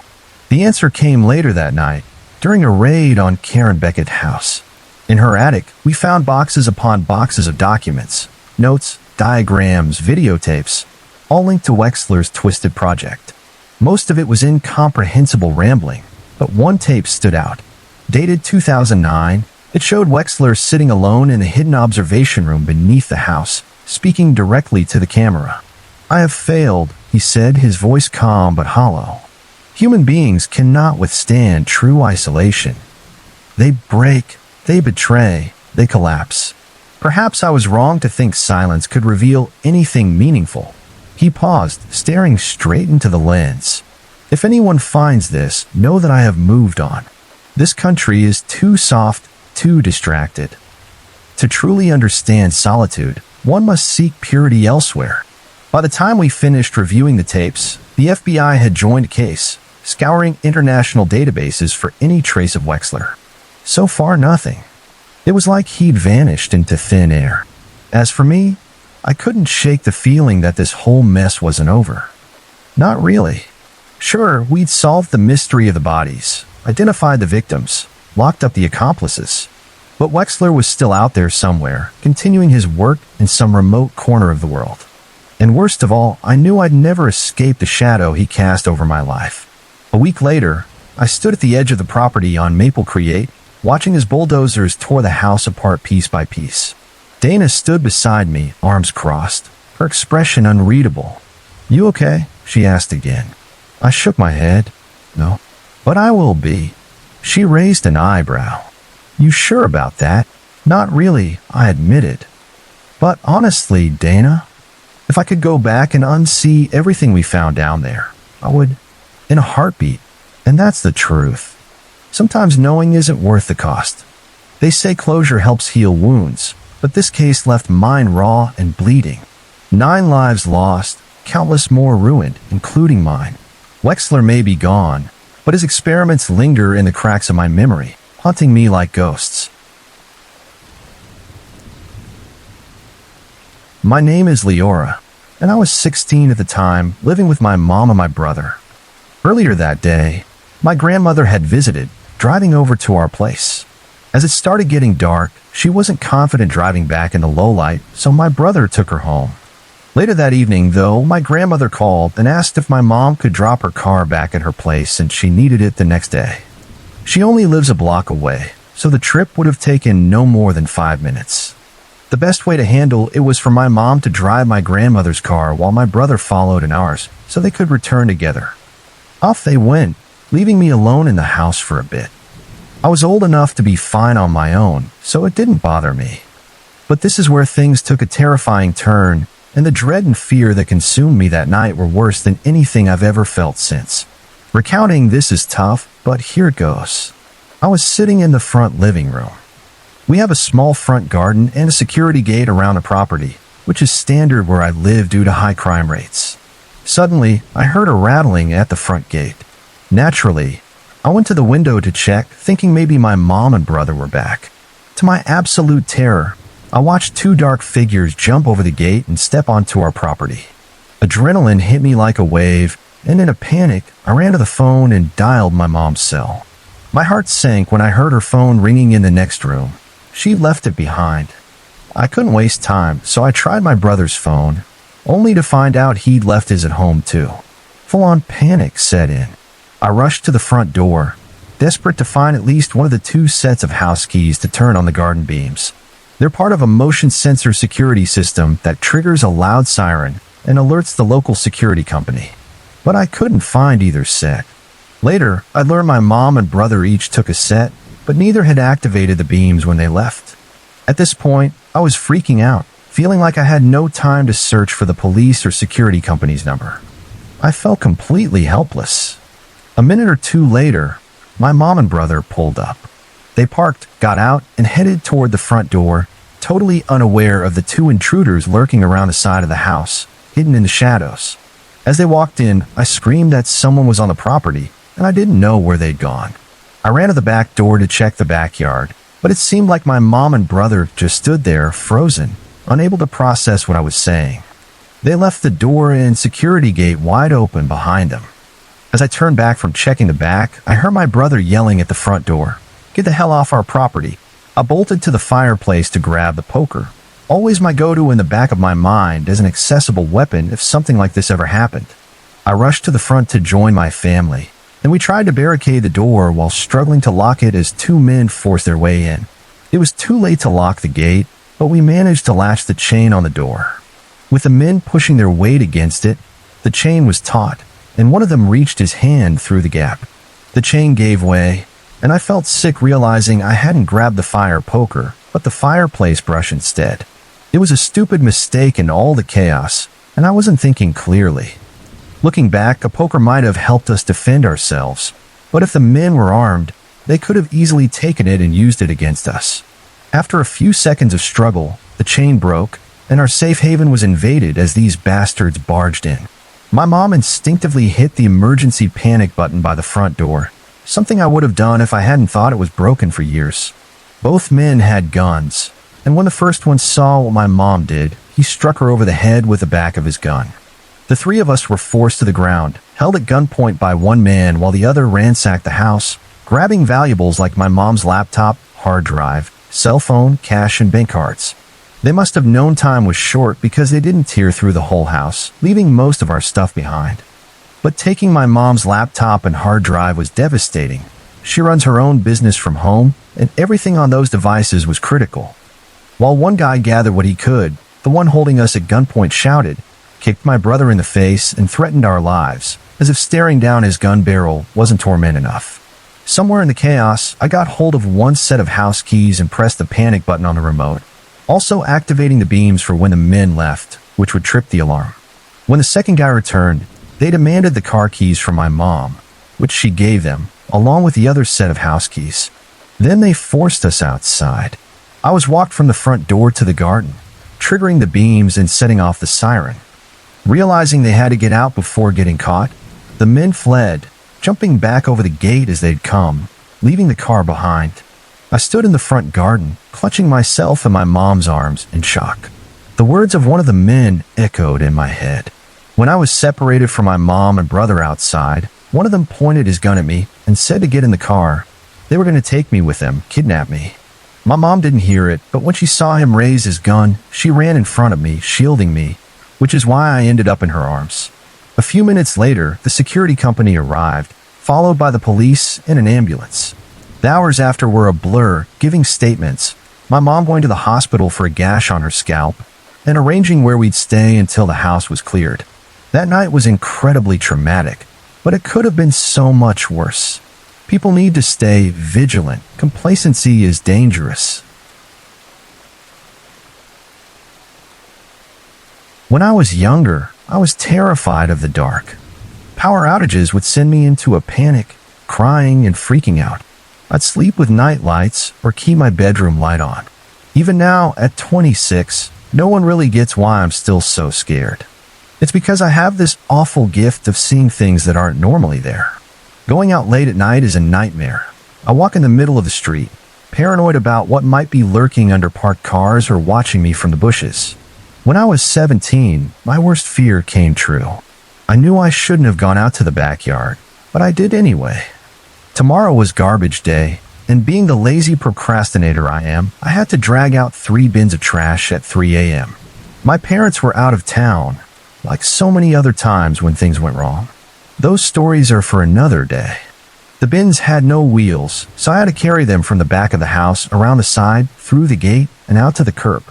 The answer came later that night, during a raid on Karen Beckett's house. In her attic, we found boxes upon boxes of documents, notes, diagrams, videotapes, all linked to Wexler's twisted project. Most of it was incomprehensible rambling, but one tape stood out. Dated 2009, it showed Wexler sitting alone in a hidden observation room beneath the house, speaking directly to the camera. I have failed, he said, his voice calm but hollow. Human beings cannot withstand true isolation. They break, they betray, they collapse. Perhaps I was wrong to think silence could reveal anything meaningful. He paused, staring straight into the lens. If anyone finds this, know that I have moved on. This country is too soft, too distracted. To truly understand solitude, one must seek purity elsewhere. By the time we finished reviewing the tapes, the FBI had joined a case, scouring international databases for any trace of Wexler. So far, nothing. It was like he'd vanished into thin air. As for me, I couldn't shake the feeling that this whole mess wasn't over. Not really. Sure, we'd solved the mystery of the bodies, identified the victims, locked up the accomplices. But Wexler was still out there somewhere, continuing his work in some remote corner of the world. And worst of all, I knew I'd never escape the shadow he cast over my life. A week later, I stood at the edge of the property on Maple Creek, watching as bulldozers tore the house apart piece by piece. Dana stood beside me, arms crossed, her expression unreadable. You okay? She asked again. I shook my head. No. But I will be. She raised an eyebrow. You sure about that? Not really, I admitted. But honestly, Dana, if I could go back and unsee everything we found down there, I would, in a heartbeat. And that's the truth. Sometimes knowing isn't worth the cost. They say closure helps heal wounds, but this case left mine raw and bleeding. 9 lives lost, countless more ruined, including mine. Wexler may be gone, but his experiments linger in the cracks of my memory, haunting me like ghosts. My name is Leora, and I was 16 at the time, living with my mom and my brother. Earlier that day, my grandmother had visited, driving over to our place. As it started getting dark, she wasn't confident driving back in the low light, so my brother took her home. Later that evening, though, my grandmother called and asked if my mom could drop her car back at her place since she needed it the next day. She only lives a block away, so the trip would have taken no more than 5 minutes. The best way to handle it was for my mom to drive my grandmother's car while my brother followed in ours, so they could return together. Off they went, leaving me alone in the house for a bit. I was old enough to be fine on my own, so it didn't bother me. But this is where things took a terrifying turn, and the dread and fear that consumed me that night were worse than anything I've ever felt since. Recounting this is tough, but here it goes. I was sitting in the front living room. We have a small front garden and a security gate around the property, which is standard where I live due to high crime rates. Suddenly, I heard a rattling at the front gate. Naturally, I went to the window to check, thinking maybe my mom and brother were back. To my absolute terror, I watched two dark figures jump over the gate and step onto our property. Adrenaline hit me like a wave, and in a panic, I ran to the phone and dialed my mom's cell. My heart sank when I heard her phone ringing in the next room. She left it behind. I couldn't waste time, so I tried my brother's phone, only to find out he'd left his at home too. Full-on panic set in. I rushed to the front door, desperate to find at least one of the 2 sets of house keys to turn on the garden beams. They're part of a motion sensor security system that triggers a loud siren and alerts the local security company. But I couldn't find either set. Later, I learned my mom and brother each took a set, but neither had activated the beams when they left. At this point, I was freaking out, feeling like I had no time to search for the police or security company's number. I felt completely helpless. A minute or two later, my mom and brother pulled up. They parked, got out, and headed toward the front door, totally unaware of the 2 intruders lurking around the side of the house, hidden in the shadows. As they walked in, I screamed that someone was on the property, and I didn't know where they'd gone. I ran to the back door to check the backyard, but it seemed like my mom and brother just stood there, frozen, unable to process what I was saying. They left the door and security gate wide open behind them. As I turned back from checking the back, I heard my brother yelling at the front door, "Get the hell off our property." I bolted to the fireplace to grab the poker, always my go-to in the back of my mind as an accessible weapon if something like this ever happened. I rushed to the front to join my family, and we tried to barricade the door while struggling to lock it as 2 men forced their way in. It was too late to lock the gate, but we managed to latch the chain on the door. With the men pushing their weight against it, the chain was taut, and one of them reached his hand through the gap. The chain gave way, and I felt sick realizing I hadn't grabbed the fire poker, but the fireplace brush instead. It was a stupid mistake in all the chaos, and I wasn't thinking clearly. Looking back, a poker might have helped us defend ourselves, but if the men were armed, they could have easily taken it and used it against us. After a few seconds of struggle, the chain broke, and our safe haven was invaded as these bastards barged in. My mom instinctively hit the emergency panic button by the front door, something I would have done if I hadn't thought it was broken for years. Both men had guns, and when the first one saw what my mom did, he struck her over the head with the back of his gun. The 3 of us were forced to the ground, held at gunpoint by one man while the other ransacked the house, grabbing valuables like my mom's laptop, hard drive, cell phone, cash, and bank cards. They must have known time was short because they didn't tear through the whole house, leaving most of our stuff behind. But taking my mom's laptop and hard drive was devastating. She runs her own business from home, and everything on those devices was critical. While one guy gathered what he could, the one holding us at gunpoint shouted, kicked my brother in the face, and threatened our lives, as if staring down his gun barrel wasn't torment enough. Somewhere in the chaos, I got hold of one set of house keys and pressed the panic button on the remote, also activating the beams for when the men left, which would trip the alarm. When the second guy returned, they demanded the car keys from my mom, which she gave them, along with the other set of house keys. Then they forced us outside. I was walked from the front door to the garden, triggering the beams and setting off the siren. Realizing they had to get out before getting caught, the men fled, jumping back over the gate as they'd come, leaving the car behind. I stood in the front garden, clutching myself in my mom's arms in shock. The words of one of the men echoed in my head. When I was separated from my mom and brother outside, one of them pointed his gun at me and said to get in the car. They were going to take me with them, kidnap me. My mom didn't hear it, but when she saw him raise his gun, she ran in front of me, shielding me, which is why I ended up in her arms. A few minutes later, the security company arrived, followed by the police and an ambulance. The hours after were a blur, giving statements, my mom going to the hospital for a gash on her scalp, and arranging where we'd stay until the house was cleared. That night was incredibly traumatic, but it could have been so much worse. People need to stay vigilant. Complacency is dangerous. When I was younger, I was terrified of the dark. Power outages would send me into a panic, crying and freaking out. I'd sleep with night lights or keep my bedroom light on. Even now, at 26, no one really gets why I'm still so scared. It's because I have this awful gift of seeing things that aren't normally there. Going out late at night is a nightmare. I walk in the middle of the street, paranoid about what might be lurking under parked cars or watching me from the bushes. When I was 17, my worst fear came true. I knew I shouldn't have gone out to the backyard, but I did anyway. Tomorrow was garbage day, and being the lazy procrastinator I am, I had to drag out 3 bins of trash at 3 a.m. My parents were out of town, like so many other times when things went wrong. Those stories are for another day. The bins had no wheels, so I had to carry them from the back of the house, around the side, through the gate, and out to the curb.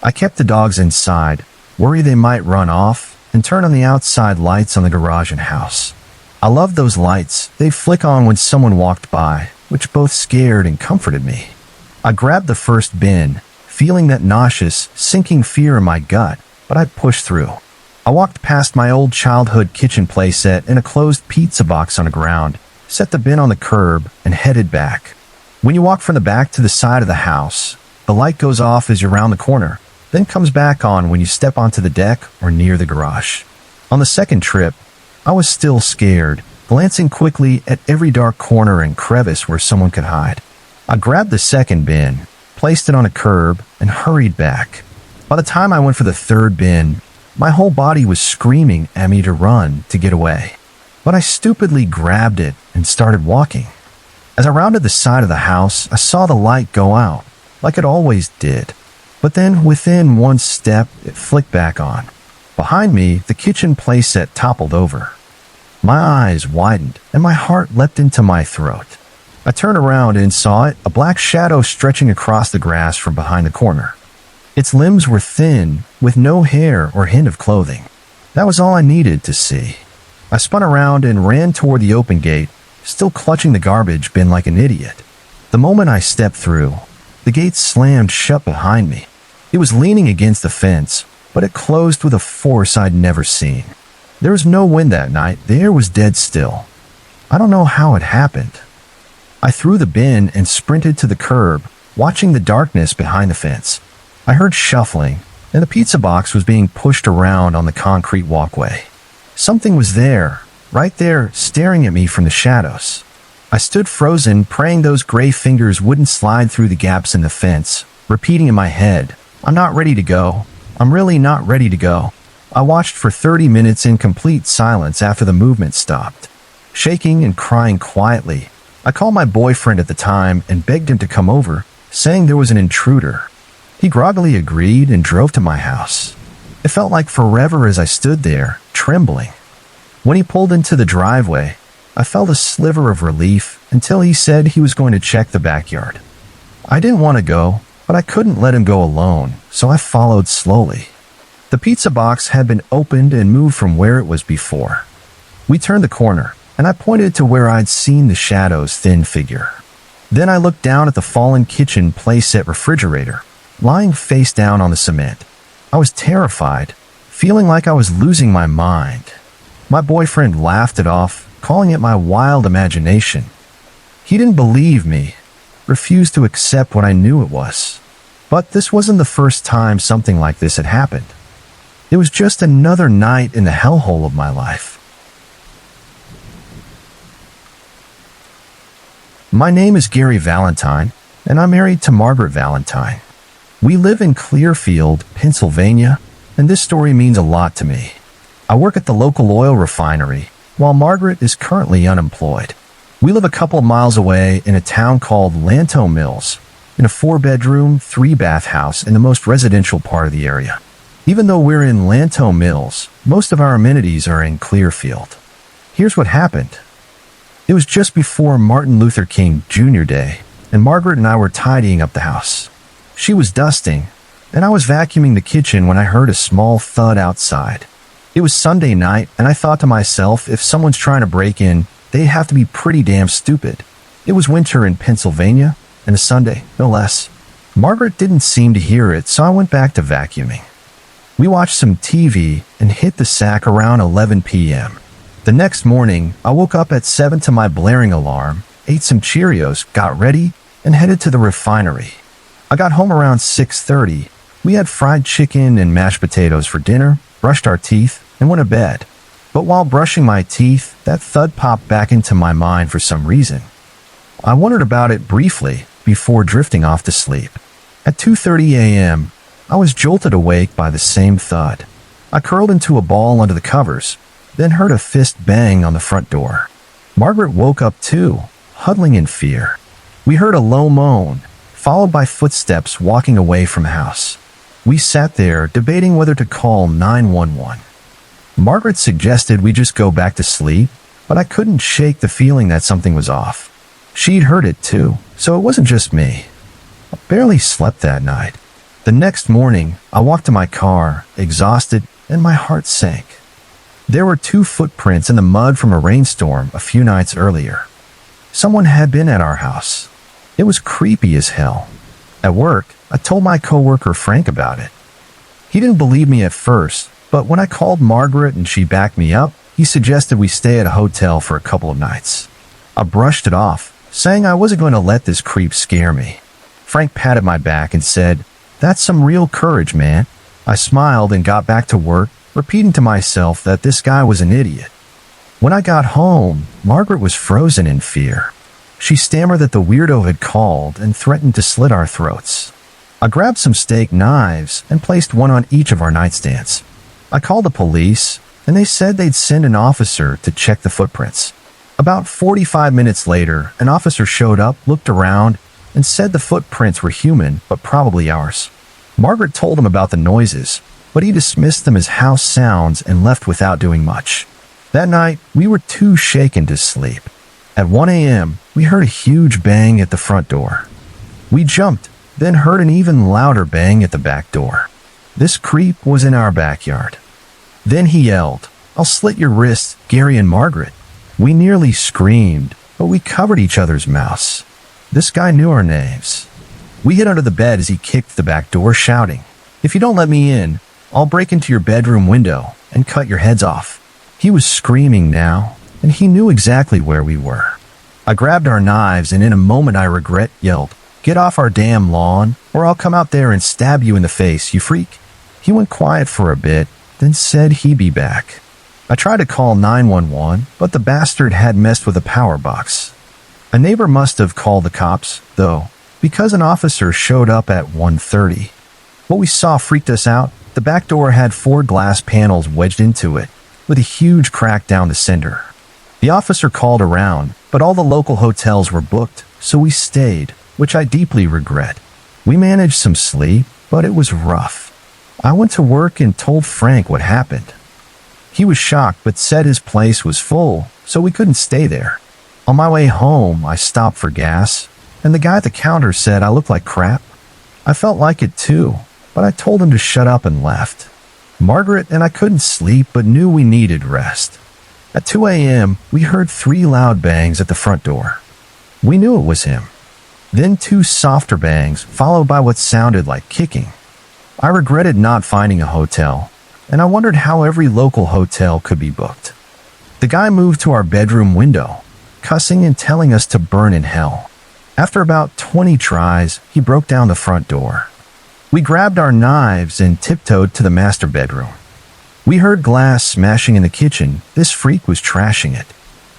I kept the dogs inside, worried they might run off, and turn on the outside lights on the garage and house. I loved those lights. They'd flick on when someone walked by, which both scared and comforted me. I grabbed the first bin, feeling that nauseous, sinking fear in my gut, but I pushed through. I walked past my old childhood kitchen playset and a closed pizza box on the ground, set the bin on the curb, and headed back. When you walk from the back to the side of the house, the light goes off as you round the corner, then comes back on when you step onto the deck or near the garage. On the second trip, I was still scared, glancing quickly at every dark corner and crevice where someone could hide. I grabbed the second bin, placed it on a curb, and hurried back. By the time I went for the third bin, my whole body was screaming at me to run, to get away. But I stupidly grabbed it and started walking. As I rounded the side of the house, I saw the light go out, like it always did. But then, within one step, it flicked back on. Behind me, the kitchen playset toppled over. My eyes widened, and my heart leapt into my throat. I turned around and saw it, a black shadow stretching across the grass from behind the corner. Its limbs were thin, with no hair or hint of clothing. That was all I needed to see. I spun around and ran toward the open gate, still clutching the garbage bin like an idiot. The moment I stepped through, the gate slammed shut behind me. It was leaning against the fence, but it closed with a force I'd never seen. There was no wind that night. The air was dead still. I don't know how it happened. I threw the bin and sprinted to the curb, watching the darkness behind the fence. I heard shuffling, and the pizza box was being pushed around on the concrete walkway. Something was there, right there, staring at me from the shadows. I stood frozen, praying those gray fingers wouldn't slide through the gaps in the fence, repeating in my head, "I'm not ready to go. I'm really not ready to go." I watched for 30 minutes in complete silence after the movement stopped. Shaking and crying quietly, I called my boyfriend at the time and begged him to come over, saying there was an intruder. He groggily agreed and drove to my house. It felt like forever as I stood there, trembling. When he pulled into the driveway, I felt a sliver of relief until he said he was going to check the backyard. I didn't want to go, but I couldn't let him go alone, so I followed slowly. The pizza box had been opened and moved from where it was before. We turned the corner, and I pointed to where I'd seen the shadow's thin figure. Then I looked down at the fallen kitchen playset refrigerator, lying face down on the cement. I was terrified, feeling like I was losing my mind. My boyfriend laughed it off, calling it my wild imagination. He didn't believe me, refused to accept what I knew it was. But this wasn't the first time something like this had happened. It was just another night in the hellhole of my life. My name is Gary Valentine, and I'm married to Margaret Valentine. We live in Clearfield, Pennsylvania, and this story means a lot to me. I work at the local oil refinery, while Margaret is currently unemployed. We live a couple of miles away in a town called Lanto Mills, in a 4-bedroom, 3-bath house in the most residential part of the area. Even though we're in Lanto Mills, most of our amenities are in Clearfield. Here's what happened. It was just before Martin Luther King Jr. Day, and Margaret and I were tidying up the house. She was dusting, and I was vacuuming the kitchen when I heard a small thud outside. It was Sunday night, and I thought to myself, if someone's trying to break in, they'd have to be pretty damn stupid. It was winter in Pennsylvania, and a Sunday, no less. Margaret didn't seem to hear it, so I went back to vacuuming. We watched some TV and hit the sack around 11 p.m. The next morning, I woke up at 7 to my blaring alarm, ate some Cheerios, got ready, and headed to the refinery. I got home around 6:30. We had fried chicken and mashed potatoes for dinner, brushed our teeth, and went to bed. But while brushing my teeth, that thud popped back into my mind for some reason. I wondered about it briefly before drifting off to sleep. At 2:30 a.m., I was jolted awake by the same thud. I curled into a ball under the covers, then heard a fist bang on the front door. Margaret woke up too, huddling in fear. We heard a low moan, followed by footsteps walking away from the house. We sat there debating whether to call 911. Margaret suggested we just go back to sleep, but I couldn't shake the feeling that something was off. She'd heard it too, so it wasn't just me. I barely slept that night. The next morning, I walked to my car, exhausted, and my heart sank. There were 2 footprints in the mud from a rainstorm a few nights earlier. Someone had been at our house. It was creepy as hell. At work, I told my coworker Frank about it. He didn't believe me at first, but when I called Margaret and she backed me up, he suggested we stay at a hotel for a couple of nights. I brushed it off, saying I wasn't going to let this creep scare me. Frank patted my back and said, "That's some real courage, man." I smiled and got back to work, repeating to myself that this guy was an idiot. When I got home, Margaret was frozen in fear. She stammered that the weirdo had called and threatened to slit our throats. I grabbed some steak knives and placed one on each of our nightstands. I called the police, and they said they'd send an officer to check the footprints. About 45 minutes later, an officer showed up, looked around, and said the footprints were human, but probably ours. Margaret told him about the noises, but he dismissed them as house sounds and left without doing much. That night, we were too shaken to sleep. At 1 a.m., we heard a huge bang at the front door. We jumped, then heard an even louder bang at the back door. This creep was in our backyard. Then he yelled, "I'll slit your wrists, Gary and Margaret." We nearly screamed, but we covered each other's mouths. This guy knew our names. We hid under the bed as he kicked the back door, shouting, "If you don't let me in, I'll break into your bedroom window and cut your heads off." He was screaming now, and he knew exactly where we were. I grabbed our knives and in a moment I regret yelled, "Get off our damn lawn, or I'll come out there and stab you in the face, you freak." He went quiet for a bit, then said he'd be back. I tried to call 911, but the bastard had messed with the power box. A neighbor must have called the cops, though, because an officer showed up at 1:30. What we saw freaked us out. The back door had 4 glass panels wedged into it, with a huge crack down the center. The officer called around, but all the local hotels were booked, so we stayed, which I deeply regret. We managed some sleep, but it was rough. I went to work and told Frank what happened. He was shocked, but said his place was full, so we couldn't stay there. On my way home, I stopped for gas, and the guy at the counter said I looked like crap. I felt like it too, but I told him to shut up and left. Margaret and I couldn't sleep, but knew we needed rest. At 2 a.m., we heard 3 loud bangs at the front door. We knew it was him. Then 2 softer bangs, followed by what sounded like kicking. I regretted not finding a hotel, and I wondered how every local hotel could be booked. The guy moved to our bedroom window, cussing and telling us to burn in hell. After about 20 tries, he broke down the front door. We grabbed our knives and tiptoed to the master bedroom. We heard glass smashing in the kitchen. This freak was trashing it.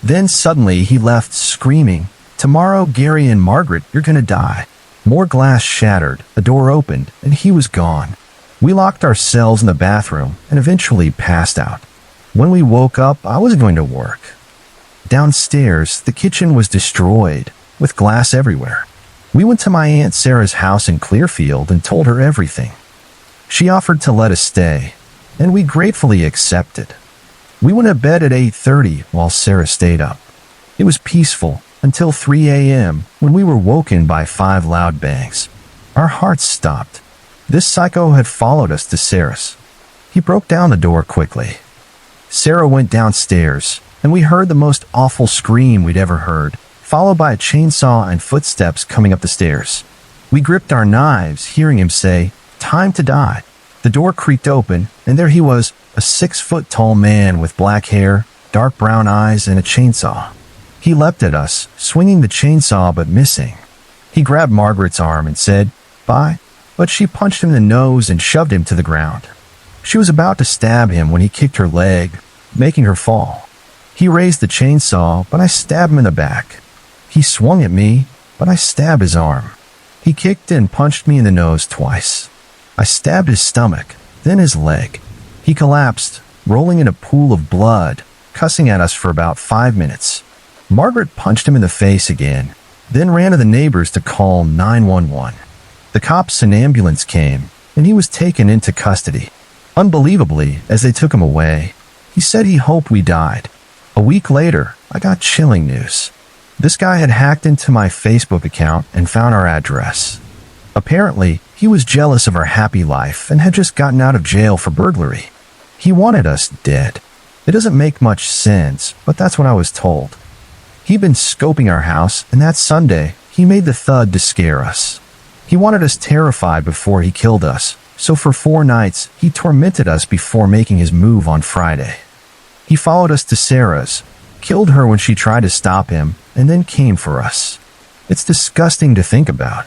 Then suddenly he left screaming, "Tomorrow, Gary and Margaret, you're gonna die." More glass shattered, a door opened, and he was gone. We locked ourselves in the bathroom and eventually passed out. When we woke up, I was going to work. Downstairs, the kitchen was destroyed, with glass everywhere. We went to my Aunt Sarah's house in Clearfield and told her everything. She offered to let us stay, and we gratefully accepted. We went to bed at 8:30 while Sarah stayed up. It was peaceful until 3 a.m. when we were woken by 5 loud bangs. Our hearts stopped. This psycho had followed us to Sarah's. He broke down the door quickly. Sarah went downstairs, and we heard the most awful scream we'd ever heard, followed by a chainsaw and footsteps coming up the stairs. We gripped our knives, hearing him say, "Time to die." The door creaked open, and there he was, a 6-foot-tall man with black hair, dark brown eyes, and a chainsaw. He leapt at us, swinging the chainsaw but missing. He grabbed Margaret's arm and said, "Bye," but she punched him in the nose and shoved him to the ground. She was about to stab him when he kicked her leg, making her fall. He raised the chainsaw, but I stabbed him in the back. He swung at me, but I stabbed his arm. He kicked and punched me in the nose twice. I stabbed his stomach, then his leg. He collapsed, rolling in a pool of blood, cussing at us for about 5 minutes. Margaret punched him in the face again, then ran to the neighbors to call 911. The cops and ambulance came, and he was taken into custody. Unbelievably, as they took him away, he said he hoped we died. A week later, I got chilling news. This guy had hacked into my Facebook account and found our address. Apparently, he was jealous of our happy life and had just gotten out of jail for burglary. He wanted us dead. It doesn't make much sense, but that's what I was told. He'd been scoping our house, and that Sunday, he made the thud to scare us. He wanted us terrified before he killed us, so for 4 nights, he tormented us before making his move on Friday. He followed us to Sarah's, killed her when she tried to stop him, and then came for us. It's disgusting to think about.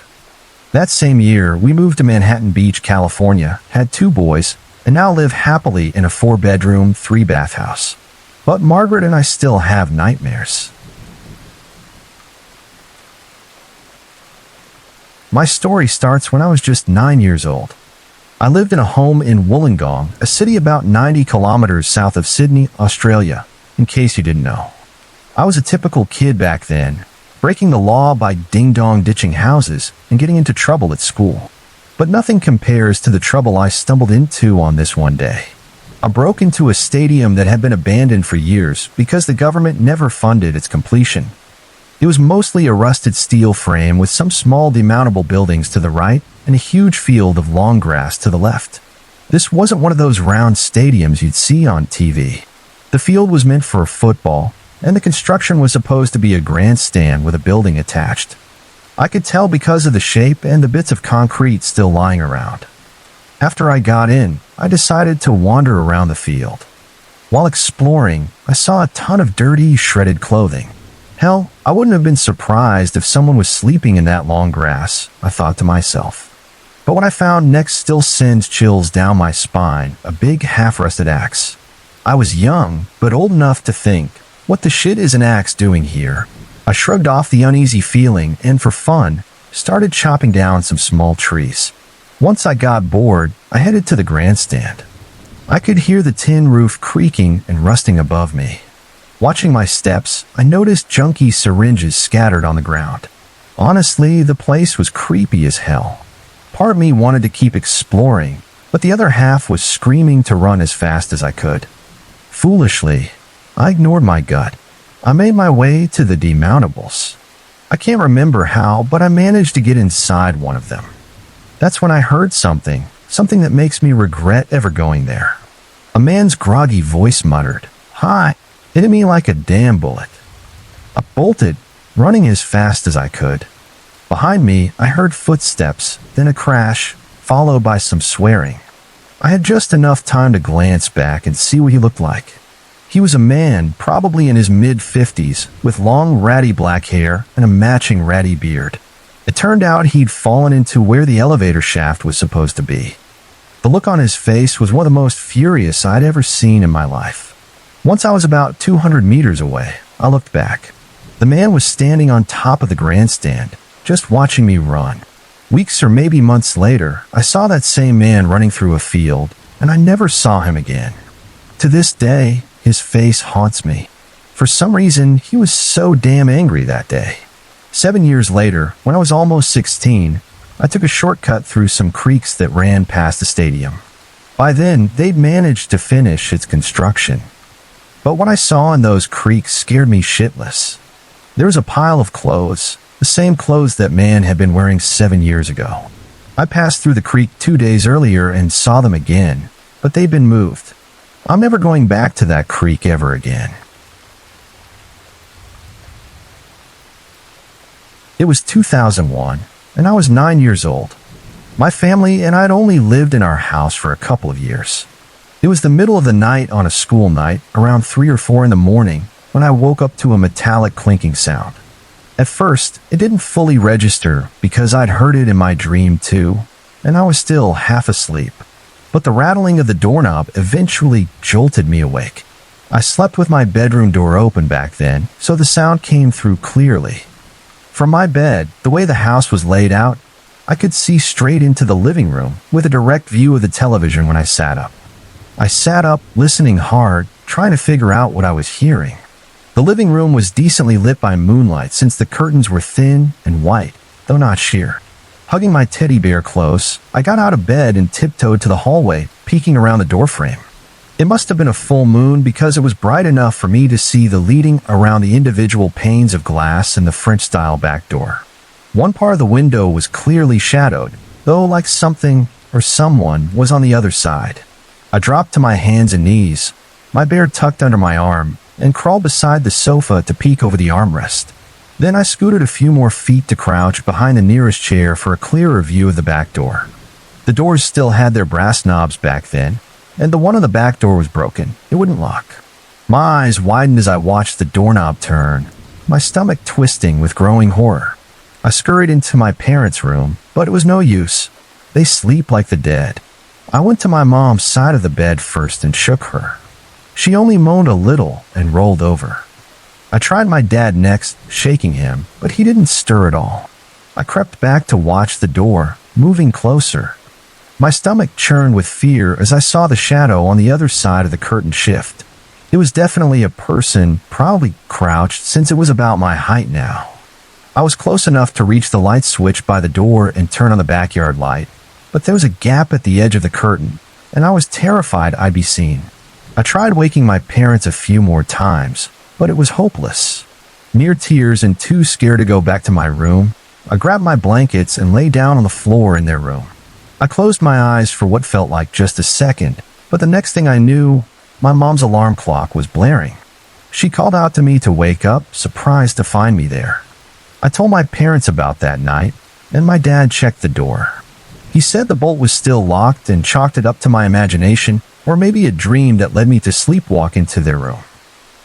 That same year, we moved to Manhattan Beach, California, had 2 boys, and now live happily in a 4-bedroom, 3-bath house. But Margaret and I still have nightmares. My story starts when I was just 9 years old. I lived in a home in Wollongong, a city about 90 kilometers south of Sydney, Australia, in case you didn't know. I was a typical kid back then, breaking the law by ding-dong ditching houses and getting into trouble at school. But nothing compares to the trouble I stumbled into on this one day. I broke into a stadium that had been abandoned for years because the government never funded its completion. It was mostly a rusted steel frame with some small demountable buildings to the right and a huge field of long grass to the left. This wasn't one of those round stadiums you'd see on TV. The field was meant for football, and the construction was supposed to be a grandstand with a building attached. I could tell because of the shape and the bits of concrete still lying around. After I got in, I decided to wander around the field. While exploring, I saw a ton of dirty, shredded clothing. Hell, I wouldn't have been surprised if someone was sleeping in that long grass, I thought to myself. But what I found next still sends chills down my spine, a big half-rusted axe. I was young, but old enough to think, what the shit is an axe doing here? I shrugged off the uneasy feeling and, for fun, started chopping down some small trees. Once I got bored, I headed to the grandstand. I could hear the tin roof creaking and rusting above me. Watching my steps, I noticed junky syringes scattered on the ground. Honestly, the place was creepy as hell. Part of me wanted to keep exploring, but the other half was screaming to run as fast as I could. Foolishly, I ignored my gut. I made my way to the demountables. I can't remember how, but I managed to get inside one of them. That's when I heard something that makes me regret ever going there. A man's groggy voice muttered, "Hi," hitting me like a damn bullet. I bolted, running as fast as I could. Behind me, I heard footsteps, then a crash, followed by some swearing. I had just enough time to glance back and see what he looked like. He was a man, probably in his mid-50s, with long, ratty black hair and a matching ratty beard. It turned out he'd fallen into where the elevator shaft was supposed to be. The look on his face was one of the most furious I'd ever seen in my life. Once I was about 200 meters away, I looked back. The man was standing on top of the grandstand, just watching me run. Weeks or maybe months later, I saw that same man running through a field, and I never saw him again. To this day, his face haunts me. For some reason, he was so damn angry that day. 7 years later, when I was almost 16, I took a shortcut through some creeks that ran past the stadium. By then, they'd managed to finish its construction. But what I saw in those creeks scared me shitless. There was a pile of clothes, the same clothes that man had been wearing 7 years ago. I passed through the creek 2 days earlier and saw them again, but they'd been moved. I'm never going back to that creek ever again. It was 2001, and I was 9 years old. My family and I had only lived in our house for a couple of years. It was the middle of the night on a school night, around 3 or 4 in the morning, when I woke up to a metallic clinking sound. At first, it didn't fully register because I'd heard it in my dream too, and I was still half asleep. But the rattling of the doorknob eventually jolted me awake. I slept with my bedroom door open back then, so the sound came through clearly. From my bed, the way the house was laid out, I could see straight into the living room with a direct view of the television when I sat up. I sat up, listening hard, trying to figure out what I was hearing. The living room was decently lit by moonlight since the curtains were thin and white, though not sheer. Hugging my teddy bear close, I got out of bed and tiptoed to the hallway, peeking around the doorframe. It must have been a full moon because it was bright enough for me to see the leading around the individual panes of glass in the French-style back door. One part of the window was clearly shadowed, though like something or someone was on the other side. I dropped to my hands and knees, my bear tucked under my arm, and crawled beside the sofa to peek over the armrest. Then I scooted a few more feet to crouch behind the nearest chair for a clearer view of the back door. The doors still had their brass knobs back then, and the one on the back door was broken. It wouldn't lock. My eyes widened as I watched the doorknob turn, my stomach twisting with growing horror. I scurried into my parents' room, but it was no use. They sleep like the dead. I went to my mom's side of the bed first and shook her. She only moaned a little and rolled over. I tried my dad next, shaking him, but he didn't stir at all. I crept back to watch the door, moving closer. My stomach churned with fear as I saw the shadow on the other side of the curtain shift. It was definitely a person, probably crouched since it was about my height now. I was close enough to reach the light switch by the door and turn on the backyard light, but there was a gap at the edge of the curtain, and I was terrified I'd be seen. I tried waking my parents a few more times, but it was hopeless. Near tears and too scared to go back to my room, I grabbed my blankets and lay down on the floor in their room. I closed my eyes for what felt like just a second, but the next thing I knew, my mom's alarm clock was blaring. She called out to me to wake up, surprised to find me there. I told my parents about that night, and my dad checked the door. He said the bolt was still locked and chalked it up to my imagination, or maybe a dream that led me to sleepwalk into their room.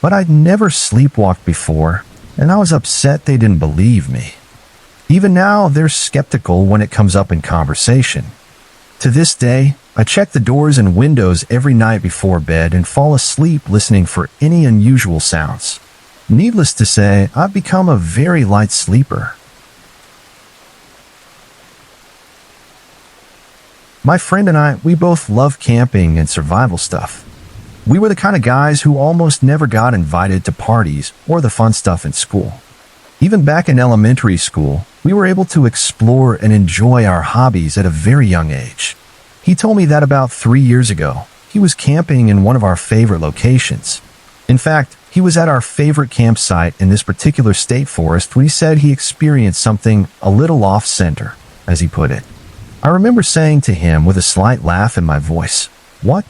But I'd never sleepwalked before, and I was upset they didn't believe me. Even now, they're skeptical when it comes up in conversation. To this day, I check the doors and windows every night before bed and fall asleep listening for any unusual sounds. Needless to say, I've become a very light sleeper. My friend and I, we both love camping and survival stuff. We were the kind of guys who almost never got invited to parties or the fun stuff in school. Even back in elementary school, we were able to explore and enjoy our hobbies at a very young age. He told me that about 3 years ago, he was camping in one of our favorite locations. In fact, he was at our favorite campsite in this particular state forest when he said he experienced something a little off-center, as he put it. I remember saying to him with a slight laugh in my voice, "What?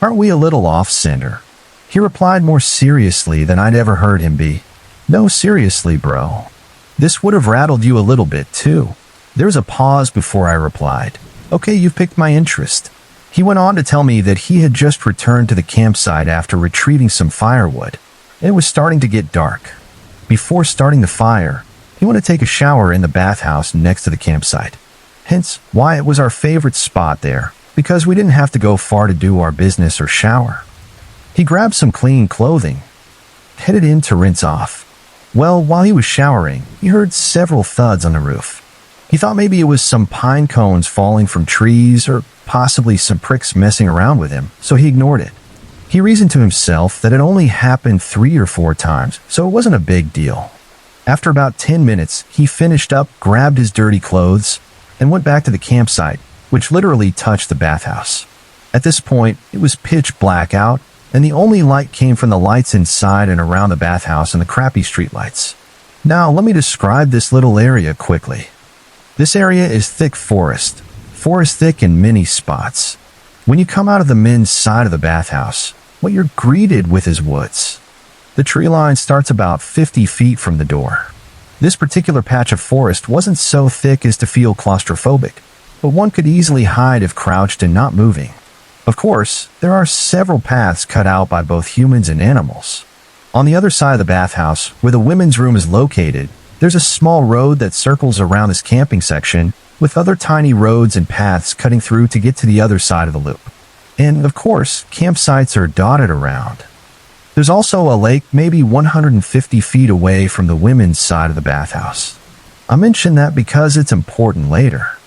Aren't we a little off-center?" He replied more seriously than I'd ever heard him be. "No, seriously, bro. This would have rattled you a little bit, too." There was a pause before I replied, "Okay, you've piqued my interest." He went on to tell me that he had just returned to the campsite after retrieving some firewood. It was starting to get dark. Before starting the fire, he wanted to take a shower in the bathhouse next to the campsite. Hence why it was our favorite spot there, because we didn't have to go far to do our business or shower. He grabbed some clean clothing, headed in to rinse off. Well, while he was showering, he heard several thuds on the roof. He thought maybe it was some pine cones falling from trees or possibly some pricks messing around with him, so he ignored it. He reasoned to himself that it only happened 3 or 4 times, so it wasn't a big deal. After about 10 minutes, he finished up, grabbed his dirty clothes, and went back to the campsite, which literally touched the bathhouse. At this point, it was pitch black out, and the only light came from the lights inside and around the bathhouse and the crappy streetlights. Now, let me describe this little area quickly. This area is thick forest thick in many spots. When you come out of the men's side of the bathhouse, what you're greeted with is woods. The tree line starts about 50 feet from the door. This particular patch of forest wasn't so thick as to feel claustrophobic, but one could easily hide if crouched and not moving. Of course, there are several paths cut out by both humans and animals. On the other side of the bathhouse, where the women's room is located, there's a small road that circles around this camping section, with other tiny roads and paths cutting through to get to the other side of the loop. And, of course, campsites are dotted around. There's also a lake maybe 150 feet away from the women's side of the bathhouse. I mention that because it's important later.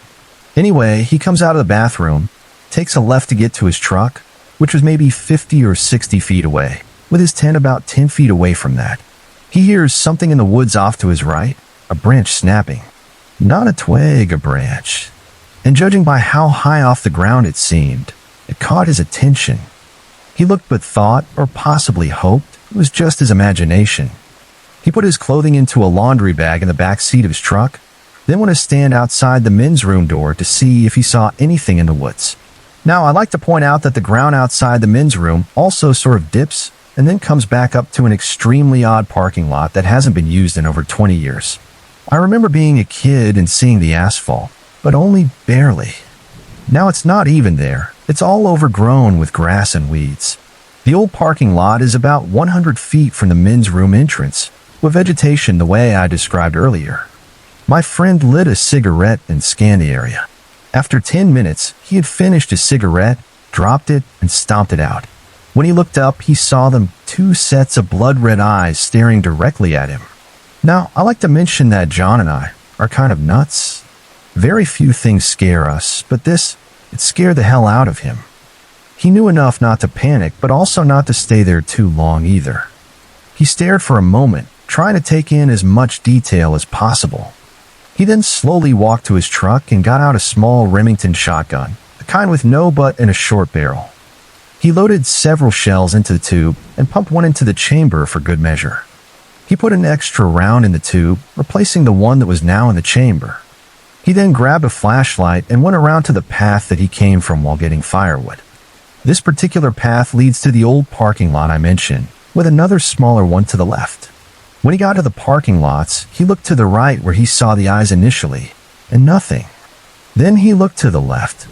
Anyway, he comes out of the bathroom, takes a left to get to his truck, which was maybe 50 or 60 feet away, with his tent about 10 feet away from that. He hears something in the woods off to his right, a branch snapping. Not a twig, a branch. And judging by how high off the ground it seemed, it caught his attention. He looked but thought, or possibly hoped, it was just his imagination. He put his clothing into a laundry bag in the back seat of his truck, then went to stand outside the men's room door to see if he saw anything in the woods. Now, I'd like to point out that the ground outside the men's room also sort of dips and then comes back up to an extremely odd parking lot that hasn't been used in over 20 years. I remember being a kid and seeing the asphalt, but only barely. Now it's not even there. It's all overgrown with grass and weeds. The old parking lot is about 100 feet from the men's room entrance, with vegetation the way I described earlier. My friend lit a cigarette and scanned the area. After 10 minutes, he had finished his cigarette, dropped it, and stomped it out. When he looked up, he saw them 2 sets of blood-red eyes staring directly at him. Now, I like to mention that John and I are kind of nuts. Very few things scare us, but it scared the hell out of him. He knew enough not to panic, but also not to stay there too long either. He stared for a moment, trying to take in as much detail as possible. He then slowly walked to his truck and got out a small Remington shotgun, the kind with no butt and a short barrel. He loaded several shells into the tube and pumped one into the chamber for good measure. He put an extra round in the tube, replacing the one that was now in the chamber. He then grabbed a flashlight and went around to the path that he came from while getting firewood. This particular path leads to the old parking lot I mentioned, with another smaller one to the left. When he got to the parking lots, he looked to the right where he saw the eyes initially, and nothing. Then he looked to the left.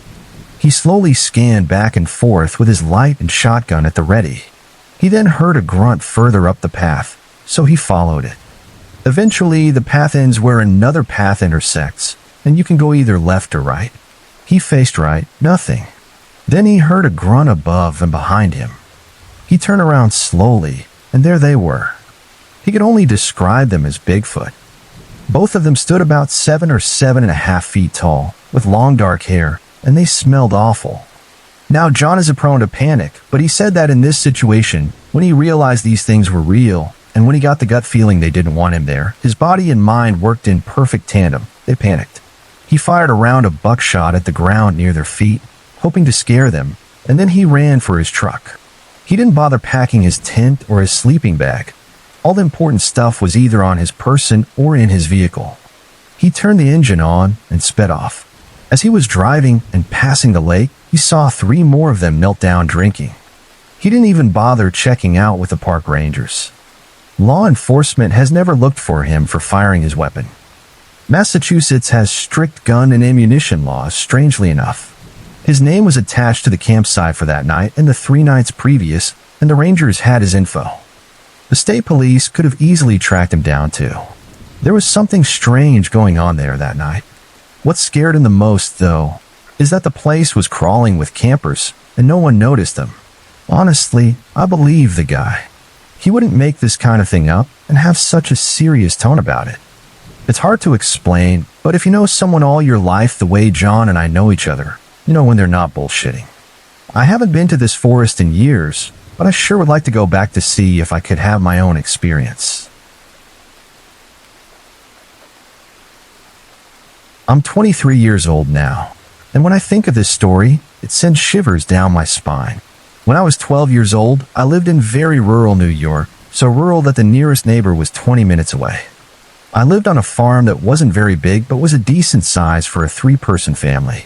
He slowly scanned back and forth with his light and shotgun at the ready. He then heard a grunt further up the path, so he followed it. Eventually, the path ends where another path intersects, and you can go either left or right. He faced right, nothing. Then he heard a grunt above and behind him. He turned around slowly, and there they were. He could only describe them as Bigfoot. Both of them stood about 7 or 7.5 feet tall, with long dark hair, and they smelled awful. Now, John isn't prone to panic, but he said that in this situation, when he realized these things were real, and when he got the gut feeling they didn't want him there, his body and mind worked in perfect tandem. They panicked. He fired a round of buckshot at the ground near their feet, hoping to scare them, and then he ran for his truck. He didn't bother packing his tent or his sleeping bag. All the important stuff was either on his person or in his vehicle. He turned the engine on and sped off. As he was driving and passing the lake, he saw 3 more of them knelt down drinking. He didn't even bother checking out with the park rangers. Law enforcement has never looked for him for firing his weapon. Massachusetts has strict gun and ammunition laws, strangely enough. His name was attached to the campsite for that night and the 3 nights previous, and the rangers had his info. The state police could have easily tracked him down too. There was something strange going on there that night. What scared him the most, though, is that the place was crawling with campers and no one noticed him. Honestly, I believe the guy. He wouldn't make this kind of thing up and have such a serious tone about it. It's hard to explain, but if you know someone all your life the way John and I know each other, you know when they're not bullshitting. I haven't been to this forest in years, but I sure would like to go back to see if I could have my own experience. I'm 23 years old now, and when I think of this story, it sends shivers down my spine. When I was 12 years old, I lived in very rural New York, so rural that the nearest neighbor was 20 minutes away. I lived on a farm that wasn't very big but was a decent size for a 3-person family.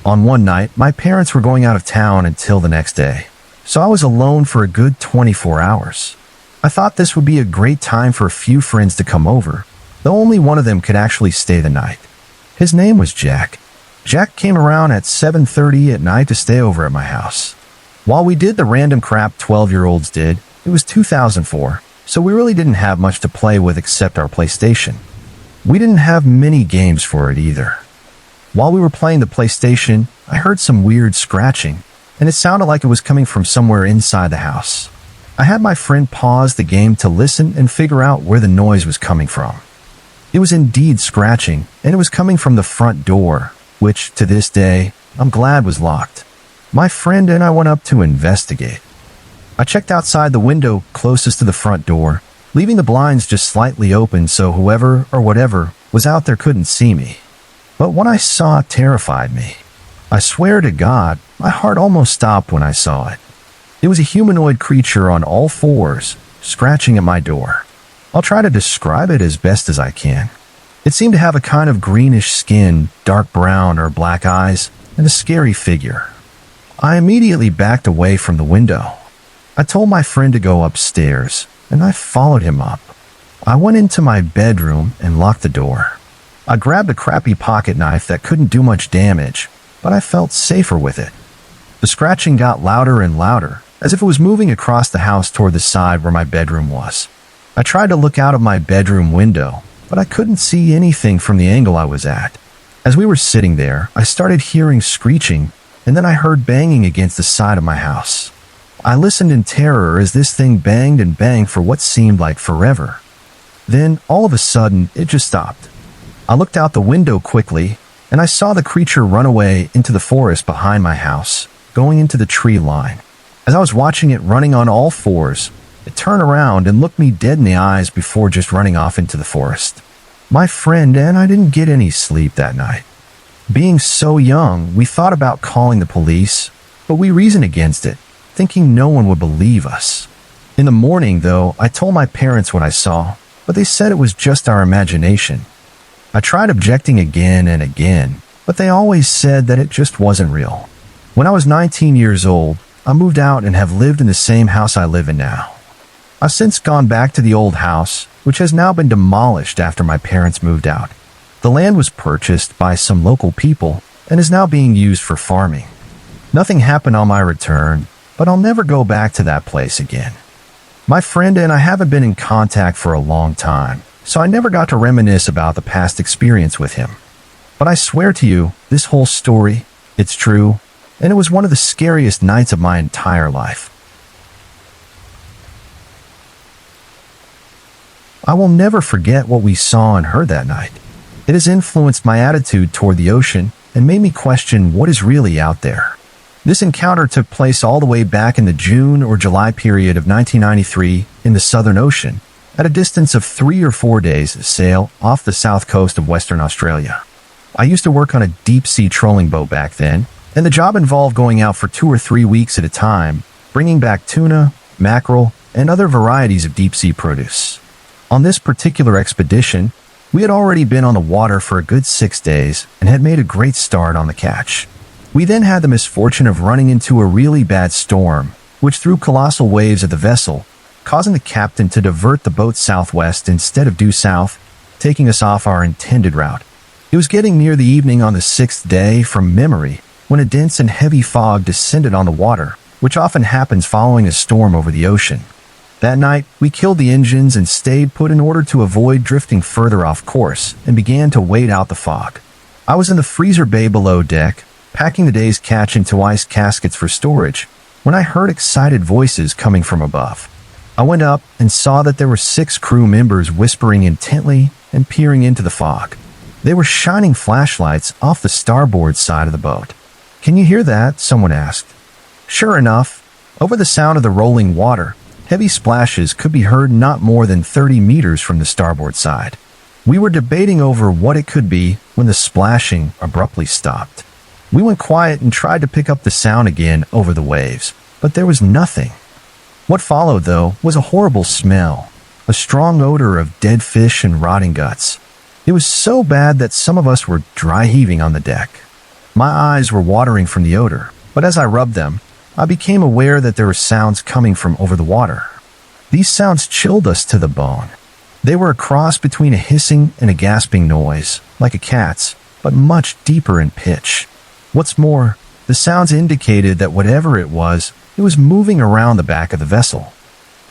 On one night, my parents were going out of town until the next day, so I was alone for a good 24 hours. I thought this would be a great time for a few friends to come over, though only one of them could actually stay the night. His name was Jack. Jack came around at 7:30 at night to stay over at my house. While we did the random crap 12-year-olds did, it was 2004, so we really didn't have much to play with except our PlayStation. We didn't have many games for it either. While we were playing the PlayStation, I heard some weird scratching, and it sounded like it was coming from somewhere inside the house. I had my friend pause the game to listen and figure out where the noise was coming from. It was indeed scratching, and it was coming from the front door, which, to this day, I'm glad was locked. My friend and I went up to investigate. I checked outside the window closest to the front door, leaving the blinds just slightly open so whoever or whatever was out there couldn't see me. But what I saw terrified me. I swear to God, my heart almost stopped when I saw it. It was a humanoid creature on all fours, scratching at my door. I'll try to describe it as best as I can. It seemed to have a kind of greenish skin, dark brown or black eyes, and a scary figure. I immediately backed away from the window. I told my friend to go upstairs, and I followed him up. I went into my bedroom and locked the door. I grabbed a crappy pocket knife that couldn't do much damage, but I felt safer with it. The scratching got louder and louder, as if it was moving across the house toward the side where my bedroom was. I tried to look out of my bedroom window, but I couldn't see anything from the angle I was at. As we were sitting there, I started hearing screeching, and then I heard banging against the side of my house. I listened in terror as this thing banged and banged for what seemed like forever. Then, all of a sudden, it just stopped. I looked out the window quickly, and I saw the creature run away into the forest behind my house, going into the tree line. As I was watching it running on all fours, it turned around and looked me dead in the eyes before just running off into the forest. My friend and I didn't get any sleep that night. Being so young, we thought about calling the police, but we reasoned against it, thinking no one would believe us. In the morning, though, I told my parents what I saw, but they said it was just our imagination. I tried objecting again and again, but they always said that it just wasn't real. When I was 19 years old, I moved out and have lived in the same house I live in now. I've since gone back to the old house, which has now been demolished after my parents moved out. The land was purchased by some local people and is now being used for farming. Nothing happened on my return, but I'll never go back to that place again. My friend and I haven't been in contact for a long time, so I never got to reminisce about the past experience with him. But I swear to you, this whole story, it's true, and it was one of the scariest nights of my entire life. I will never forget what we saw and heard that night. It has influenced my attitude toward the ocean and made me question what is really out there. This encounter took place all the way back in the June or July period of 1993 in the Southern Ocean, at a distance of 3 or 4 days sail off the south coast of Western Australia. I used to work on a deep-sea trolling boat back then, and the job involved going out for 2 or 3 weeks at a time, bringing back tuna, mackerel, and other varieties of deep-sea produce. On this particular expedition, we had already been on the water for a good 6 days and had made a great start on the catch. We then had the misfortune of running into a really bad storm, which threw colossal waves at the vessel, causing the captain to divert the boat southwest instead of due south, taking us off our intended route. It was getting near the evening on the 6th day from memory when a dense and heavy fog descended on the water, which often happens following a storm over the ocean. That night, we killed the engines and stayed put in order to avoid drifting further off course and began to wait out the fog. I was in the freezer bay below deck, packing the day's catch into ice caskets for storage, when I heard excited voices coming from above. I went up and saw that there were 6 crew members whispering intently and peering into the fog. They were shining flashlights off the starboard side of the boat. "Can you hear that?" someone asked. Sure enough, Over the sound of the rolling water, heavy splashes could be heard not more than 30 meters from the starboard side. We were debating over what it could be when the splashing abruptly stopped. We went quiet and tried to pick up the sound again over the waves, but there was nothing. What followed, though, was a horrible smell, a strong odor of dead fish and rotting guts. It was so bad that some of us were dry heaving on the deck. My eyes were watering from the odor, but as I rubbed them, I became aware that there were sounds coming from over the water. These sounds chilled us to the bone. They were a cross between a hissing and a gasping noise, like a cat's, but much deeper in pitch. What's more, the sounds indicated that whatever it was moving around the back of the vessel.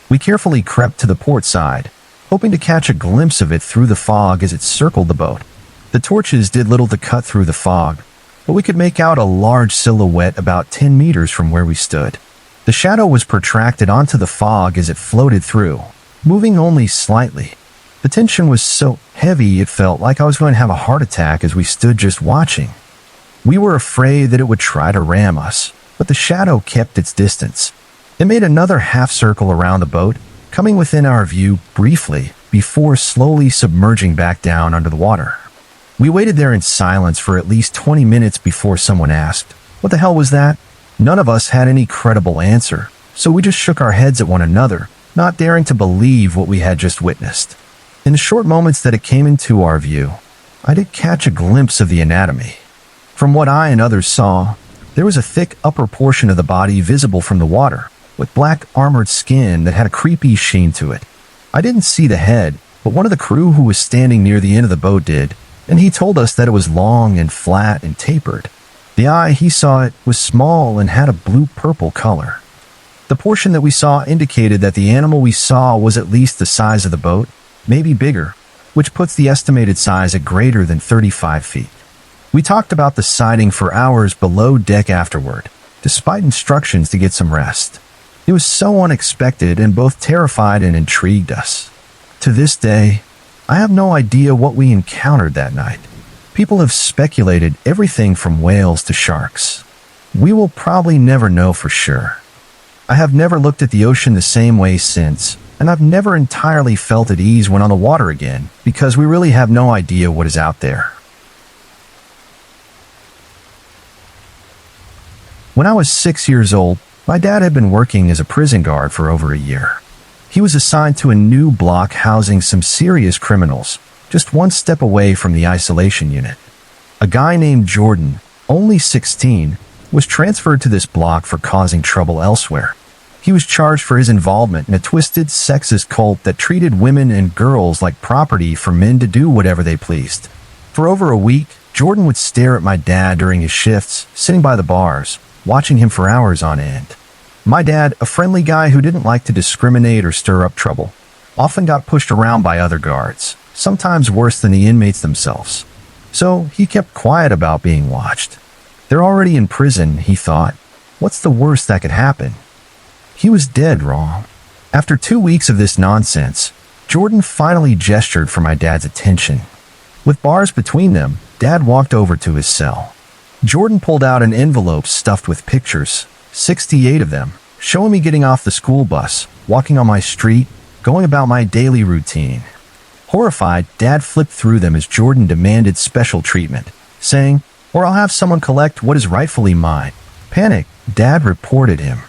We carefully crept to the port side, hoping to catch a glimpse of it through the fog as it circled the boat. The torches did little to cut through the fog, but we could make out a large silhouette about 10 meters from where we stood. The shadow was protracted onto the fog as it floated through, moving only slightly. The tension was so heavy it felt like I was going to have a heart attack as we stood just watching. We were afraid that it would try to ram us, but the shadow kept its distance. It made another half circle around the boat, coming within our view briefly before slowly submerging back down under the water. We waited there in silence for at least 20 minutes before someone asked, "What the hell was that?" None of us had any credible answer, so we just shook our heads at one another, not daring to believe what we had just witnessed. In the short moments that it came into our view, I did catch a glimpse of the anatomy. From what I and others saw, there was a thick upper portion of the body visible from the water, with black armored skin that had a creepy sheen to it. I didn't see the head, but one of the crew who was standing near the end of the boat did, and he told us that it was long and flat and tapered. The eye, he saw it, was small and had a blue-purple color. The portion that we saw indicated that the animal we saw was at least the size of the boat, maybe bigger, which puts the estimated size at greater than 35 feet. We talked about the sighting for hours below deck afterward, despite instructions to get some rest. It was so unexpected and both terrified and intrigued us. To this day, I have no idea what we encountered that night. People have speculated everything from whales to sharks. We will probably never know for sure. I have never looked at the ocean the same way since, and I've never entirely felt at ease when on the water again, because we really have no idea what is out there. When I was 6 years old, my dad had been working as a prison guard for over a year. He was assigned to a new block housing some serious criminals, just one step away from the isolation unit. A guy named Jordan, only 16, was transferred to this block for causing trouble elsewhere. He was charged for his involvement in a twisted, sexist cult that treated women and girls like property for men to do whatever they pleased. For over a week, Jordan would stare at my dad during his shifts, sitting by the bars, watching him for hours on end. My dad, a friendly guy who didn't like to discriminate or stir up trouble, often got pushed around by other guards, sometimes worse than the inmates themselves. So he kept quiet about being watched. They're already in prison, he thought. What's the worst that could happen? He was dead wrong. After 2 weeks of this nonsense, Jordan finally gestured for my dad's attention. With bars between them, Dad walked over to his cell. Jordan pulled out an envelope stuffed with pictures, 68 of them, showing me getting off the school bus, walking on my street, going about my daily routine. Horrified, Dad flipped through them as Jordan demanded special treatment, saying, "Or I'll have someone collect what is rightfully mine." Panicked, Dad reported him.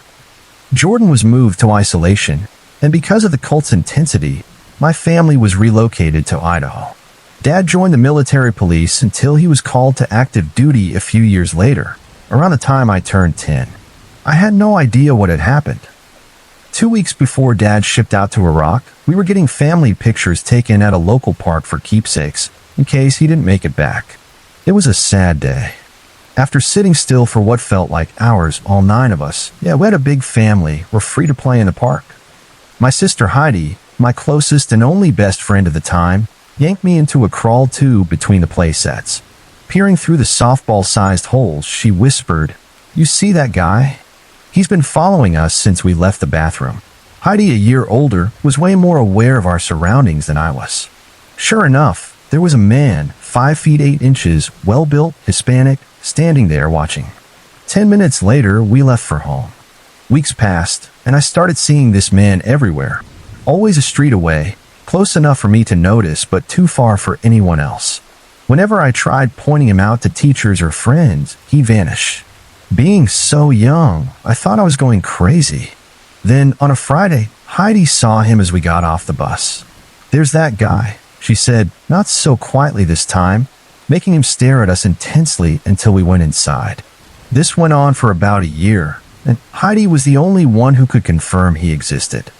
Jordan was moved to isolation, and because of the cult's intensity, my family was relocated to Idaho. Dad joined the military police until he was called to active duty a few years later, around the time I turned 10. I had no idea what had happened. 2 weeks before Dad shipped out to Iraq, we were getting family pictures taken at a local park for keepsakes, in case he didn't make it back. It was a sad day. After sitting still for what felt like hours, all 9 of us, we had a big family, were free to play in the park. My sister Heidi, my closest and only best friend of the time, yanked me into a crawl tube between the play sets. Peering through the softball-sized holes, she whispered, "You see that guy? He's been following us since we left the bathroom." Heidi, a year older, was way more aware of our surroundings than I was. Sure enough, there was a man, 5 feet 8 inches, well-built, Hispanic, standing there watching. 10 minutes later, we left for home. Weeks passed, and I started seeing this man everywhere. Always a street away, close enough for me to notice but too far for anyone else. Whenever I tried pointing him out to teachers or friends, he vanished. Being so young, I thought I was going crazy. Then, on a Friday, Heidi saw him as we got off the bus. "There's that guy," she said, not so quietly this time, making him stare at us intensely until we went inside. This went on for about a year, and Heidi was the only one who could confirm he existed.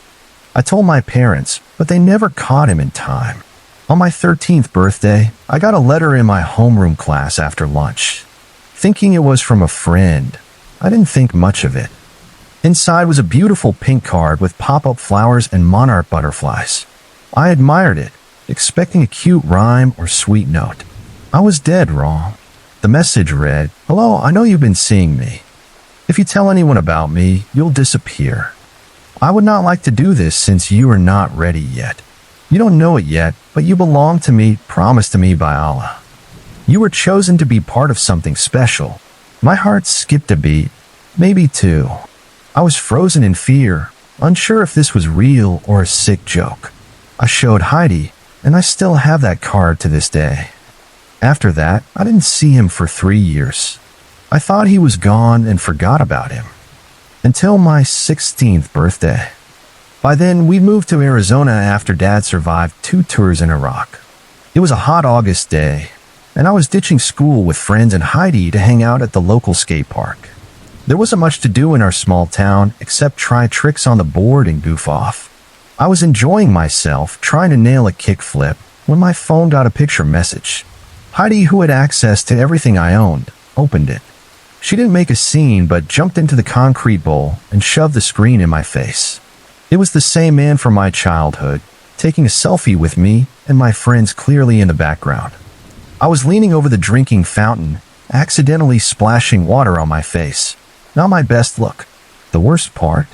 I told my parents, but they never caught him in time. On my 13th birthday, I got a letter in my homeroom class after lunch. Thinking it was from a friend, I didn't think much of it. Inside was a beautiful pink card with pop-up flowers and monarch butterflies. I admired it, expecting a cute rhyme or sweet note. I was dead wrong. The message read, "Hello, I know you've been seeing me. If you tell anyone about me, you'll disappear. I would not like to do this since you are not ready yet. You don't know it yet, but you belong to me, promised to me by Allah. You were chosen to be part of something special." My heart skipped a beat, maybe two. I was frozen in fear, unsure if this was real or a sick joke. I showed Heidi, and I still have that card to this day. After that, I didn't see him for 3 years. I thought he was gone and forgot about him. Until my 16th birthday. By then, we'd moved to Arizona after Dad survived 2 tours in Iraq. It was a hot August day, and I was ditching school with friends and Heidi to hang out at the local skate park. There wasn't much to do in our small town except try tricks on the board and goof off. I was enjoying myself trying to nail a kickflip when my phone got a picture message. Heidi, who had access to everything I owned, opened it. She didn't make a scene but jumped into the concrete bowl and shoved the screen in my face. It was the same man from my childhood, taking a selfie with me and my friends clearly in the background. I was leaning over the drinking fountain, accidentally splashing water on my face. Not my best look. The worst part?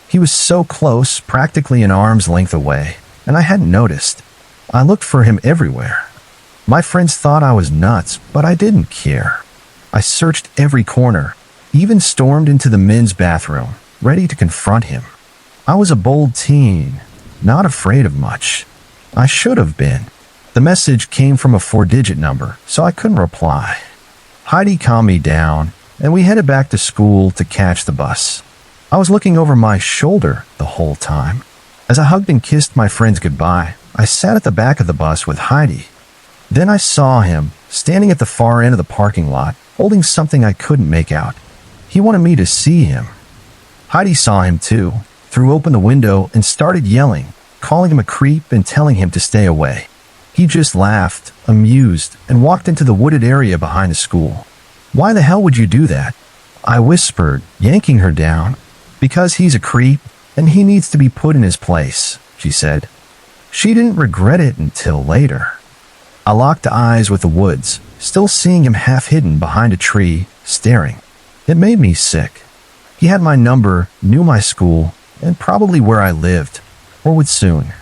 He was so close, practically an arm's length away, and I hadn't noticed. I looked for him everywhere. My friends thought I was nuts, but I didn't care. I searched every corner, even stormed into the men's bathroom, ready to confront him. I was a bold teen, not afraid of much. I should have been. The message came from a 4-digit number, so I couldn't reply. Heidi calmed me down, and we headed back to school to catch the bus. I was looking over my shoulder the whole time. As I hugged and kissed my friends goodbye, I sat at the back of the bus with Heidi. Then I saw him, standing at the far end of the parking lot, holding something I couldn't make out. He wanted me to see him. Heidi saw him too, threw open the window and started yelling, calling him a creep and telling him to stay away. He just laughed, amused, and walked into the wooded area behind the school. "Why the hell would you do that?" I whispered, yanking her down. "Because he's a creep, and he needs to be put in his place," she said. She didn't regret it until later. I locked eyes with the woods, still seeing him half hidden behind a tree, staring. It made me sick. He had my number, knew my school, and probably where I lived, or would soon.